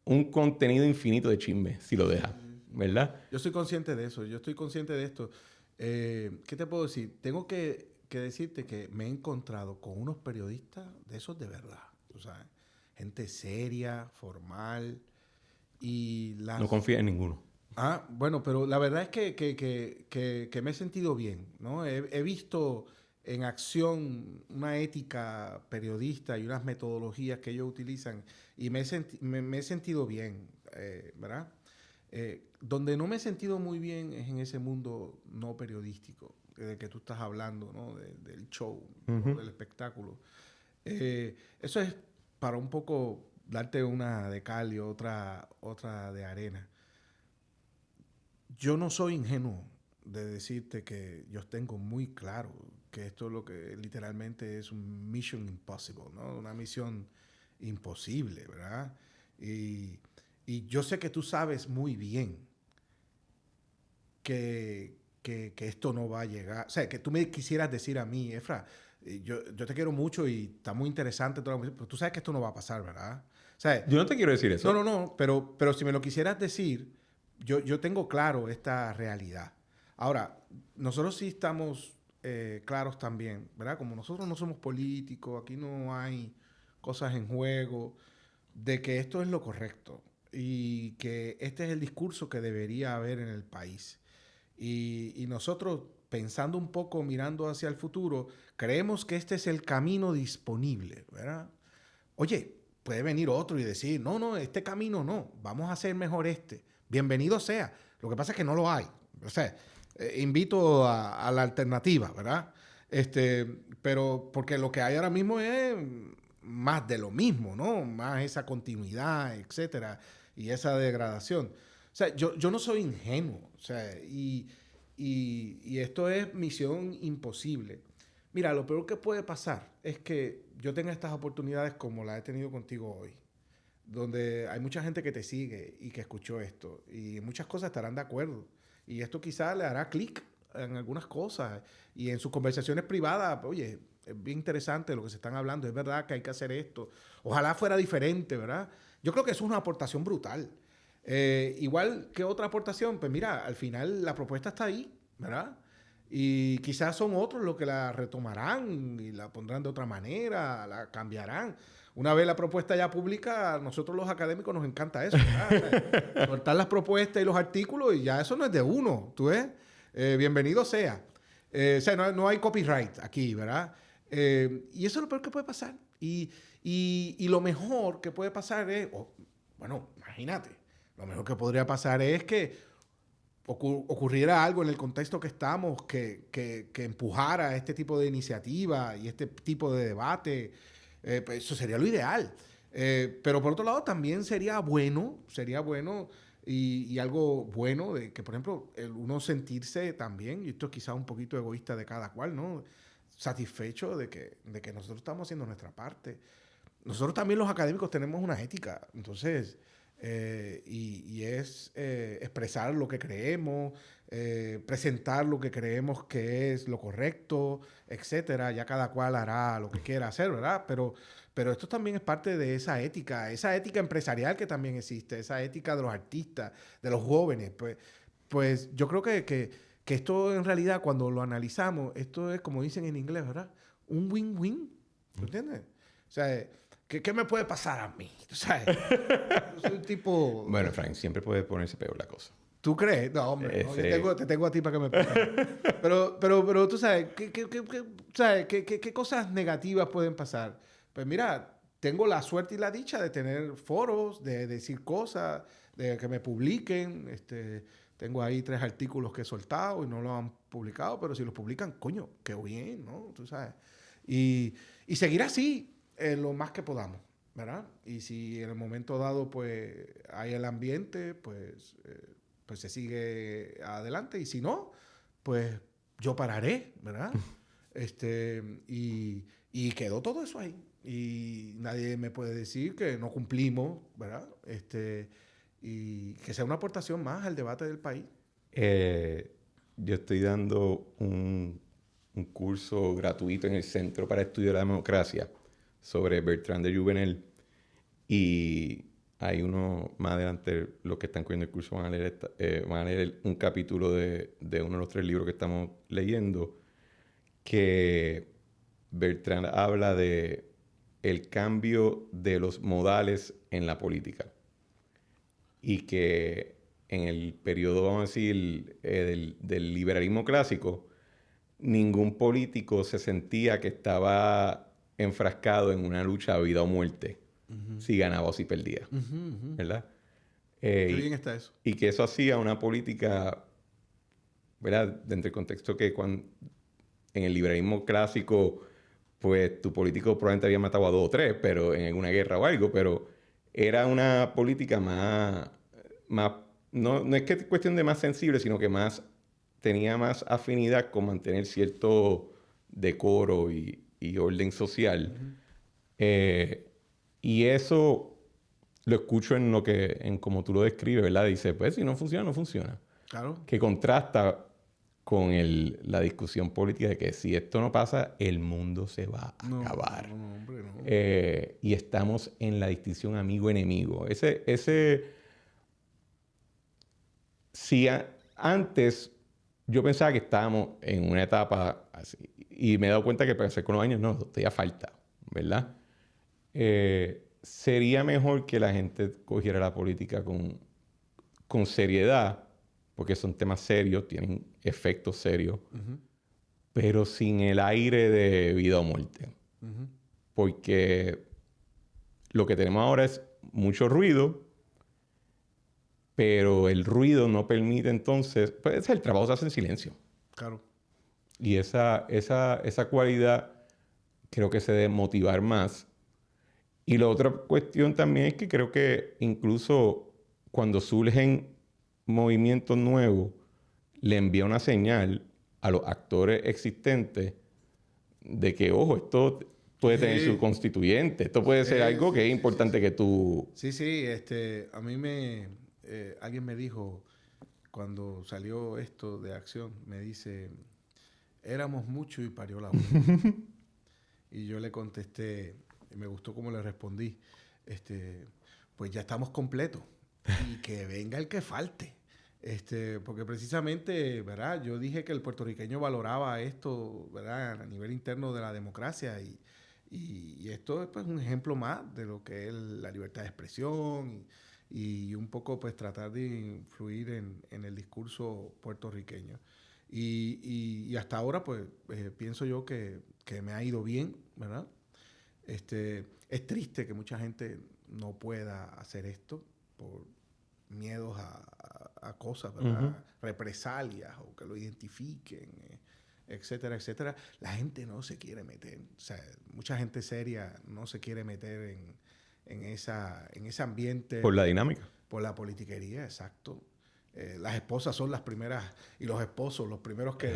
un contenido infinito de chisme, si lo dejas, ¿verdad? Yo soy consciente de eso, yo estoy consciente de esto. ¿Qué te puedo decir? Tengo que decirte que me he encontrado con unos periodistas de esos de verdad, tú sabes. Gente seria, formal y No confía en ninguno. Bueno, pero la verdad es que me he sentido bien, ¿no? He visto en acción una ética periodista y unas metodologías que ellos utilizan y me he sentido bien, ¿verdad? Donde no me he sentido muy bien es en ese mundo no periodístico del que tú estás hablando, ¿no? Del show, ¿no? Del espectáculo. Eso es para un poco darte una de cal y otra de arena. Yo no soy ingenuo de decirte que yo tengo muy claro que esto es lo que literalmente es un mission impossible, ¿no? Una misión imposible, ¿verdad? Y yo sé que tú sabes muy bien que esto no va a llegar. O sea, que tú me quisieras decir a mí, Efra, yo te quiero mucho y está muy interesante, pero tú sabes que esto no va a pasar, ¿verdad? O sea, yo no te quiero decir eso. No, pero si me lo quisieras decir, yo tengo claro esta realidad. Ahora, nosotros sí estamos claros también, ¿verdad? Como nosotros no somos políticos, aquí no hay cosas en juego, de que esto es lo correcto y que este es el discurso que debería haber en el país. Y nosotros, pensando un poco, mirando hacia el futuro, creemos que este es el camino disponible, ¿verdad? Oye, puede venir otro y decir, no, este camino no, vamos a hacer mejor este. Bienvenido sea. Lo que pasa es que no lo hay. O sea, invito a la alternativa, ¿verdad? Pero porque lo que hay ahora mismo es más de lo mismo, ¿no? Más esa continuidad, etcétera, y esa degradación. O sea, yo no soy ingenuo, o sea, y esto es misión imposible. Mira, lo peor que puede pasar es que yo tenga estas oportunidades como la he tenido contigo hoy, donde hay mucha gente que te sigue y que escuchó esto, y muchas cosas estarán de acuerdo. Y esto quizás le hará clic en algunas cosas. Y en sus conversaciones privadas, oye, es bien interesante lo que se están hablando, es verdad que hay que hacer esto. Ojalá fuera diferente, ¿verdad? Yo creo que eso es una aportación brutal. Igual que otra aportación, pues mira, al final la propuesta está ahí, ¿verdad? Y quizás son otros los que la retomarán y la pondrán de otra manera, la cambiarán. Una vez la propuesta ya pública, a nosotros los académicos nos encanta eso, ¿verdad? O sea, soltar las propuestas y los artículos y ya eso no es de uno, ¿tú ves? Bienvenido sea. O sea, no hay copyright aquí, ¿verdad? Y eso es lo peor que puede pasar. Y lo mejor que puede pasar es, bueno, imagínate, lo mejor que podría pasar es que ocurriera algo en el contexto que estamos que empujara este tipo de iniciativa y este tipo de debate. Pues eso sería lo ideal. Pero por otro lado también sería bueno y algo bueno de que, por ejemplo, el uno sentirse también, y esto es quizá un poquito egoísta de cada cual, ¿no? Satisfecho de que nosotros estamos haciendo nuestra parte. Nosotros también los académicos tenemos una ética, entonces, y es expresar lo que creemos, presentar lo que creemos que es lo correcto, etcétera. Ya cada cual hará lo que quiera hacer, ¿verdad? Pero esto también es parte de esa ética empresarial que también existe, esa ética de los artistas, de los jóvenes. Pues yo creo que esto en realidad, cuando lo analizamos, esto es como dicen en inglés, ¿verdad? Un win-win, ¿entiendes? O sea, ¿qué me puede pasar a mí? ¿Tú sabes? Yo soy un tipo... Bueno, Frank, siempre puede ponerse peor la cosa. ¿Tú crees? No, hombre, no, te tengo a ti para que me pongas. Pero tú sabes, ¿qué cosas negativas pueden pasar? Pues mira, tengo la suerte y la dicha de tener foros, de decir cosas, de que me publiquen. Tengo ahí 3 artículos que he soltado y no los han publicado, pero si los publican, coño, qué bien, ¿no? Tú sabes. Y seguir así lo más que podamos, ¿verdad? Y si en el momento dado, pues, hay el ambiente, pues se sigue adelante. Y si no, pues yo pararé, ¿verdad? Y quedó todo eso ahí. Y nadie me puede decir que no cumplimos, ¿verdad? Y que sea una aportación más al debate del país. Yo estoy dando un curso gratuito en el Centro para Estudiar la Democracia sobre Bertrand de Jouvenel. Y hay uno más adelante, los que están cogiendo el curso van a leer un capítulo de uno de los 3 libros que estamos leyendo, que Bertrand habla de el cambio de los modales en la política. Y que en el periodo, vamos a decir, del liberalismo clásico, ningún político se sentía que estaba enfrascado en una lucha de vida o muerte, si ganaba o si perdía, ¿verdad? Qué bien está eso. Y que eso hacía una política, ¿verdad? Dentro del contexto que en el liberalismo clásico, pues tu político probablemente había matado a 2 o 3, pero en alguna guerra o algo, pero era una política más no es que es cuestión de más sensible, sino que tenía más afinidad con mantener cierto decoro y orden social. Y eso lo escucho en como tú lo describes, ¿verdad? Dice, pues si no funciona, no funciona. Claro. Que contrasta con la discusión política de que si esto no pasa, el mundo se va a acabar. No, hombre, no. Y estamos en la distinción amigo-enemigo. Si antes yo pensaba que estábamos en una etapa así, y me he dado cuenta que para hacer con los años, no, todavía falta, ¿verdad? Sería mejor que la gente cogiera la política con seriedad, porque son temas serios, tienen efectos serios, pero sin el aire de vida o muerte. Porque lo que tenemos ahora es mucho ruido, pero el ruido no permite entonces... Pues el trabajo se hace en silencio. Claro. Y esa cualidad creo que se debe motivar más. Y la otra cuestión también es que creo que incluso cuando surgen movimientos nuevos, le envía una señal a los actores existentes de que, ojo, esto puede tener su constituyente, esto puede ser algo que es importante que tú... Sí, a mí alguien me dijo, cuando salió esto de Acción, me dice, éramos muchos y parió la una. Y yo le contesté, y me gustó cómo le respondí, pues ya estamos completos y que venga el que falte. Porque precisamente, ¿verdad? Yo dije que el puertorriqueño valoraba esto, ¿verdad? A nivel interno de la democracia y esto es pues un ejemplo más de lo que es la libertad de expresión y un poco pues tratar de influir en el discurso puertorriqueño. Y hasta ahora pues pienso yo que me ha ido bien, ¿verdad? Es triste que mucha gente no pueda hacer esto por miedos a cosas, ¿verdad? Represalias o que lo identifiquen, etcétera, etcétera. La gente no se quiere meter, o sea, mucha gente seria no se quiere meter en ese ambiente. Por la dinámica. Por la politiquería, exacto. Las esposas son las primeras y los esposos los primeros que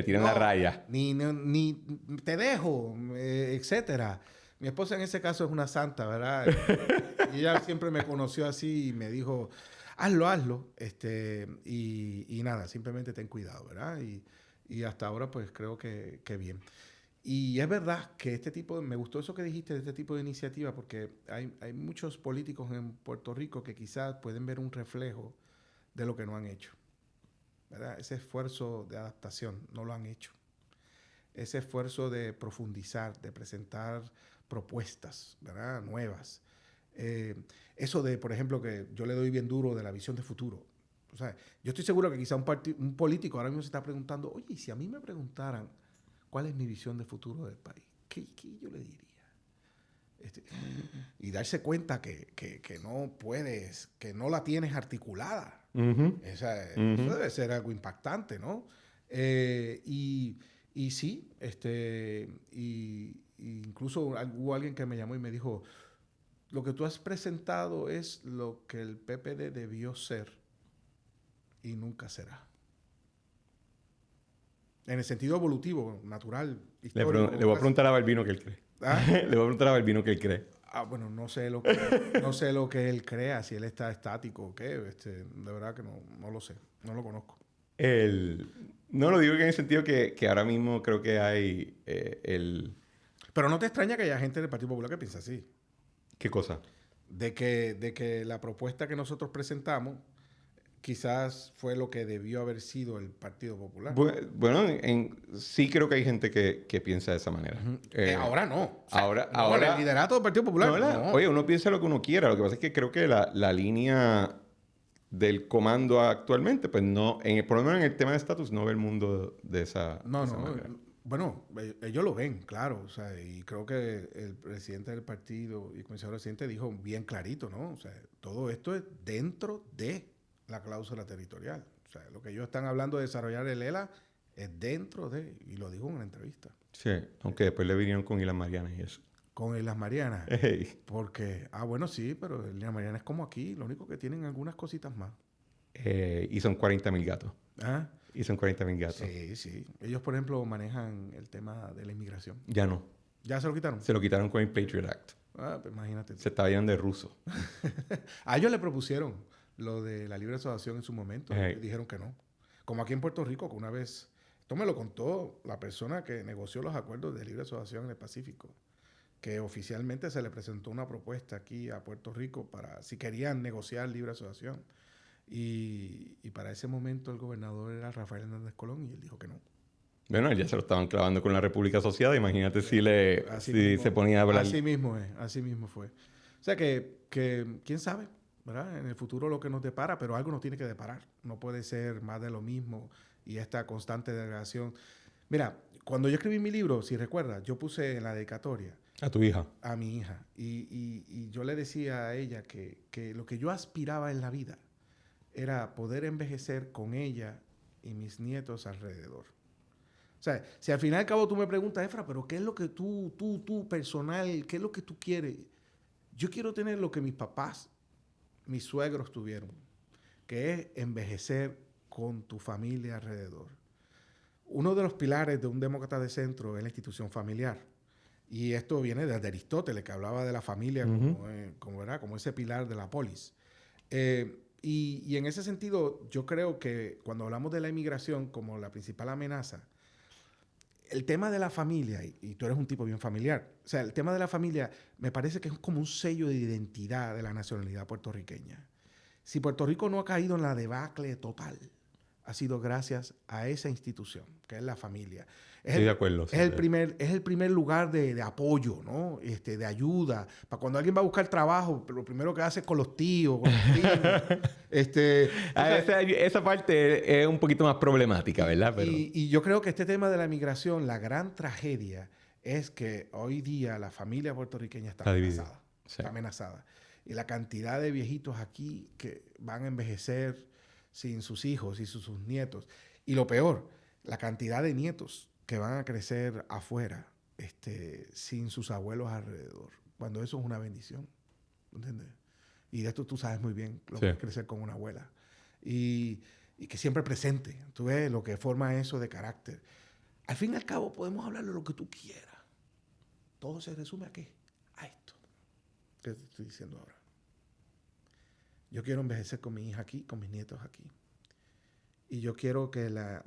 tiran la raya. Ni te dejo, etcétera. Mi esposa en ese caso es una santa, ¿verdad? Y ella siempre me conoció así y me dijo, hazlo. Y nada, simplemente ten cuidado, ¿verdad? Y hasta ahora pues creo que bien. Y es verdad que me gustó eso que dijiste de este tipo de iniciativa, porque hay muchos políticos en Puerto Rico que quizás pueden ver un reflejo de lo que no han hecho, ¿verdad? Ese esfuerzo de adaptación no lo han hecho. Ese esfuerzo de profundizar, de presentar propuestas, ¿verdad? Nuevas. Eso de, por ejemplo, que yo le doy bien duro de la visión de futuro. O sea, yo estoy seguro que quizá un político ahora mismo se está preguntando, oye, ¿y si a mí me preguntaran cuál es mi visión de futuro del país? ¿Qué yo le diría? Y darse cuenta que no puedes, que no la tienes articulada. Eso debe ser algo impactante, ¿no? Y sí, incluso hubo alguien que me llamó y me dijo, lo que tú has presentado es lo que el PPD debió ser y nunca será. En el sentido evolutivo, natural, histórico. Le voy a preguntar a Balbino qué él cree. ¿Ah? Le voy a preguntar a Balbino qué él cree. Bueno, no sé lo que él crea, si él está estático o qué. De verdad que no lo sé, no lo conozco. No lo digo en el sentido que ahora mismo creo que hay Pero no te extraña que haya gente del Partido Popular que piensa así. ¿Qué cosa? De que la propuesta que nosotros presentamos quizás fue lo que debió haber sido el Partido Popular. Bueno, sí creo que hay gente que piensa de esa manera. Ahora no. O sea, ahora el liderato del Partido Popular. No. Oye, uno piensa lo que uno quiera. Lo que pasa es que creo que la línea del comando actualmente, pues no, por lo menos en el tema de estatus, no ve el mundo de esa manera. Bueno, ellos lo ven, claro. O sea, y creo que el presidente del partido y el comisionado residente dijo bien clarito, ¿no? O sea, todo esto es dentro de la cláusula territorial. O sea, lo que ellos están hablando de desarrollar el ELA es dentro de, y lo dijo en una entrevista. Sí, aunque después le vinieron con Islas Marianas y eso. Con Islas Marianas. Hey. Porque, bueno, sí, pero Islas Marianas es como aquí, lo único que tienen algunas cositas más. Y son 40,000 gatos. ¿Ah? Y son 40,000 gatos. Sí. Ellos, por ejemplo, manejan el tema de la inmigración. Ya no. ¿Ya se lo quitaron? Se lo quitaron con el Patriot Act. Pues imagínate. Se estaba yendo de ruso. A ellos le propusieron lo de la libre asociación en su momento. Hey. Dijeron que no. Como aquí en Puerto Rico, que una vez... Esto me lo contó la persona que negoció los acuerdos de libre asociación en el Pacífico. Que oficialmente se le presentó una propuesta aquí a Puerto Rico para si querían negociar libre asociación. Y para ese momento el gobernador era Rafael Hernández Colón y él dijo que no. Bueno, ya se lo estaban clavando con la República Asociada. Imagínate si se ponía a hablar. Así mismo fue. O sea que quién sabe, ¿verdad? En el futuro lo que nos depara, pero algo nos tiene que deparar. No puede ser más de lo mismo y esta constante degradación. Mira, cuando yo escribí mi libro, si recuerdas, yo puse en la dedicatoria a tu hija. A mi hija. Y yo le decía a ella que lo que yo aspiraba en la vida era poder envejecer con ella y mis nietos alrededor. O sea, si al final y al cabo tú me preguntas, Efra, pero ¿qué es lo que tú personal, qué es lo que tú quieres? Yo quiero tener lo que mis papás, mis suegros tuvieron, que es envejecer con tu familia alrededor. uno de los pilares de un demócrata de centro es la institución familiar. Y esto viene desde Aristóteles, que hablaba de la familia como ese pilar de la polis. Y en ese sentido, yo creo que cuando hablamos de la inmigración como la principal amenaza, el tema de la familia, y tú eres un tipo bien familiar, o sea, el tema de la familia me parece que es como un sello de identidad de la nacionalidad puertorriqueña. Si Puerto Rico no ha caído en la debacle total, ha sido gracias a esa institución, que es la familia. Estoy de acuerdo. Es el primer lugar de apoyo, ¿no? De ayuda. Para cuando alguien va a buscar trabajo, lo primero que hace es con los tíos, con los primos. Esa parte es un poquito más problemática, ¿verdad? Pero... Y yo creo que este tema de la migración, la gran tragedia es que hoy día la familia puertorriqueña está amenazada. Sí. Está amenazada. Y la cantidad de viejitos aquí que van a envejecer sin sus hijos y sus nietos. Y lo peor, la cantidad de nietos que van a crecer afuera sin sus abuelos alrededor. Cuando eso es una bendición. ¿Entiendes? Y de esto tú sabes muy bien lo que es crecer con una abuela. Y que siempre presente. Tú ves lo que forma eso de carácter. Al fin y al cabo podemos hablar de lo que tú quieras. Todo se resume a ¿qué? A esto. ¿Qué te estoy diciendo ahora? Yo quiero envejecer con mi hija aquí, con mis nietos aquí. Y yo quiero que la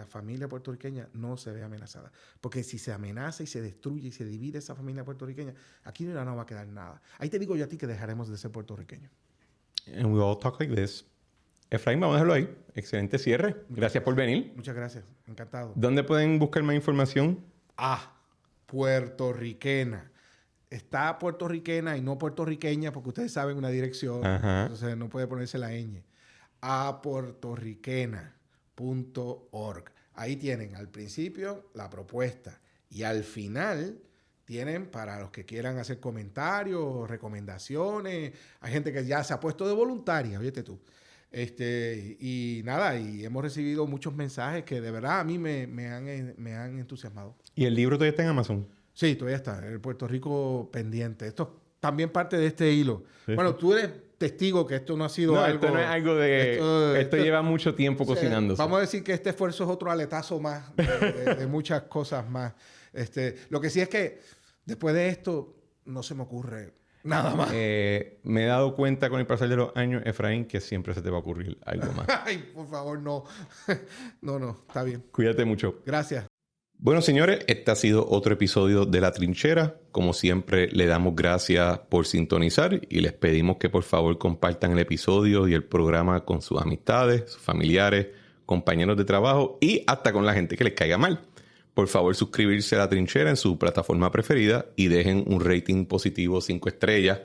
familia puertorriqueña no se vea amenazada. Porque si se amenaza y se destruye y se divide esa familia puertorriqueña, aquí no va a quedar nada. Ahí te digo yo a ti que dejaremos de ser puertorriqueños. And we all talk like this. Efraín, vamos a dejarlo ahí. Excelente cierre. Gracias por venir. Muchas gracias. Encantado. ¿Dónde pueden buscar más información? Puertorriquena. Está puertorriquena y no puertorriqueña porque ustedes saben una dirección. Ajá. Entonces no puede ponerse la ñ. apuertorriquena.org. Ahí tienen al principio la propuesta y al final tienen para los que quieran hacer comentarios, recomendaciones. Hay gente que ya se ha puesto de voluntaria, oíste tú. Y nada, y hemos recibido muchos mensajes que de verdad a mí me han entusiasmado. ¿Y el libro todavía está en Amazon? Sí, todavía está. El Puerto Rico pendiente. Esto es también parte de este hilo. Sí. Bueno, tú eres testigo que esto no ha sido algo... Esto no es algo de... Esto lleva mucho tiempo cocinándose. Vamos a decir que este esfuerzo es otro aletazo más de muchas cosas más. Lo que sí es que después de esto no se me ocurre nada más. Me he dado cuenta con el pasar de los años, Efraín, que siempre se te va a ocurrir algo más. Ay, por favor, no. No, está bien. Cuídate mucho. Gracias. Bueno, señores, este ha sido otro episodio de La Trinchera. Como siempre, le damos gracias por sintonizar y les pedimos que por favor compartan el episodio y el programa con sus amistades, sus familiares, compañeros de trabajo y hasta con la gente que les caiga mal. Por favor, suscribirse a La Trinchera en su plataforma preferida y dejen un rating positivo 5 estrellas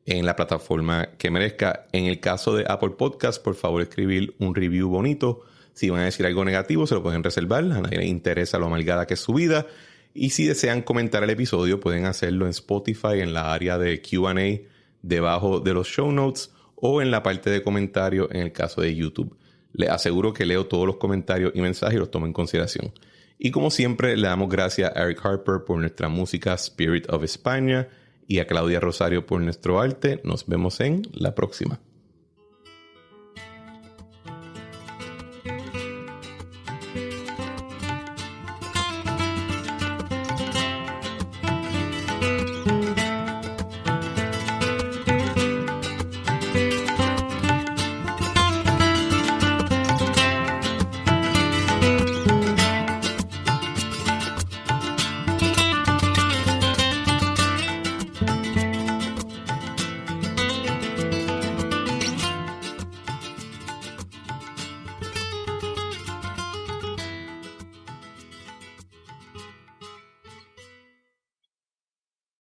en la plataforma que merezca. En el caso de Apple Podcast, por favor, escribir un review bonito. Si van a decir algo negativo, se lo pueden reservar. A nadie le interesa lo amargada que es su vida. Y si desean comentar el episodio, pueden hacerlo en Spotify, en la área de Q&A, debajo de los show notes, o en la parte de comentarios en el caso de YouTube. Les aseguro que leo todos los comentarios y mensajes y los tomo en consideración. Y como siempre, le damos gracias a Eric Harper por nuestra música Spirit of España y a Claudia Rosario por nuestro arte. Nos vemos en la próxima.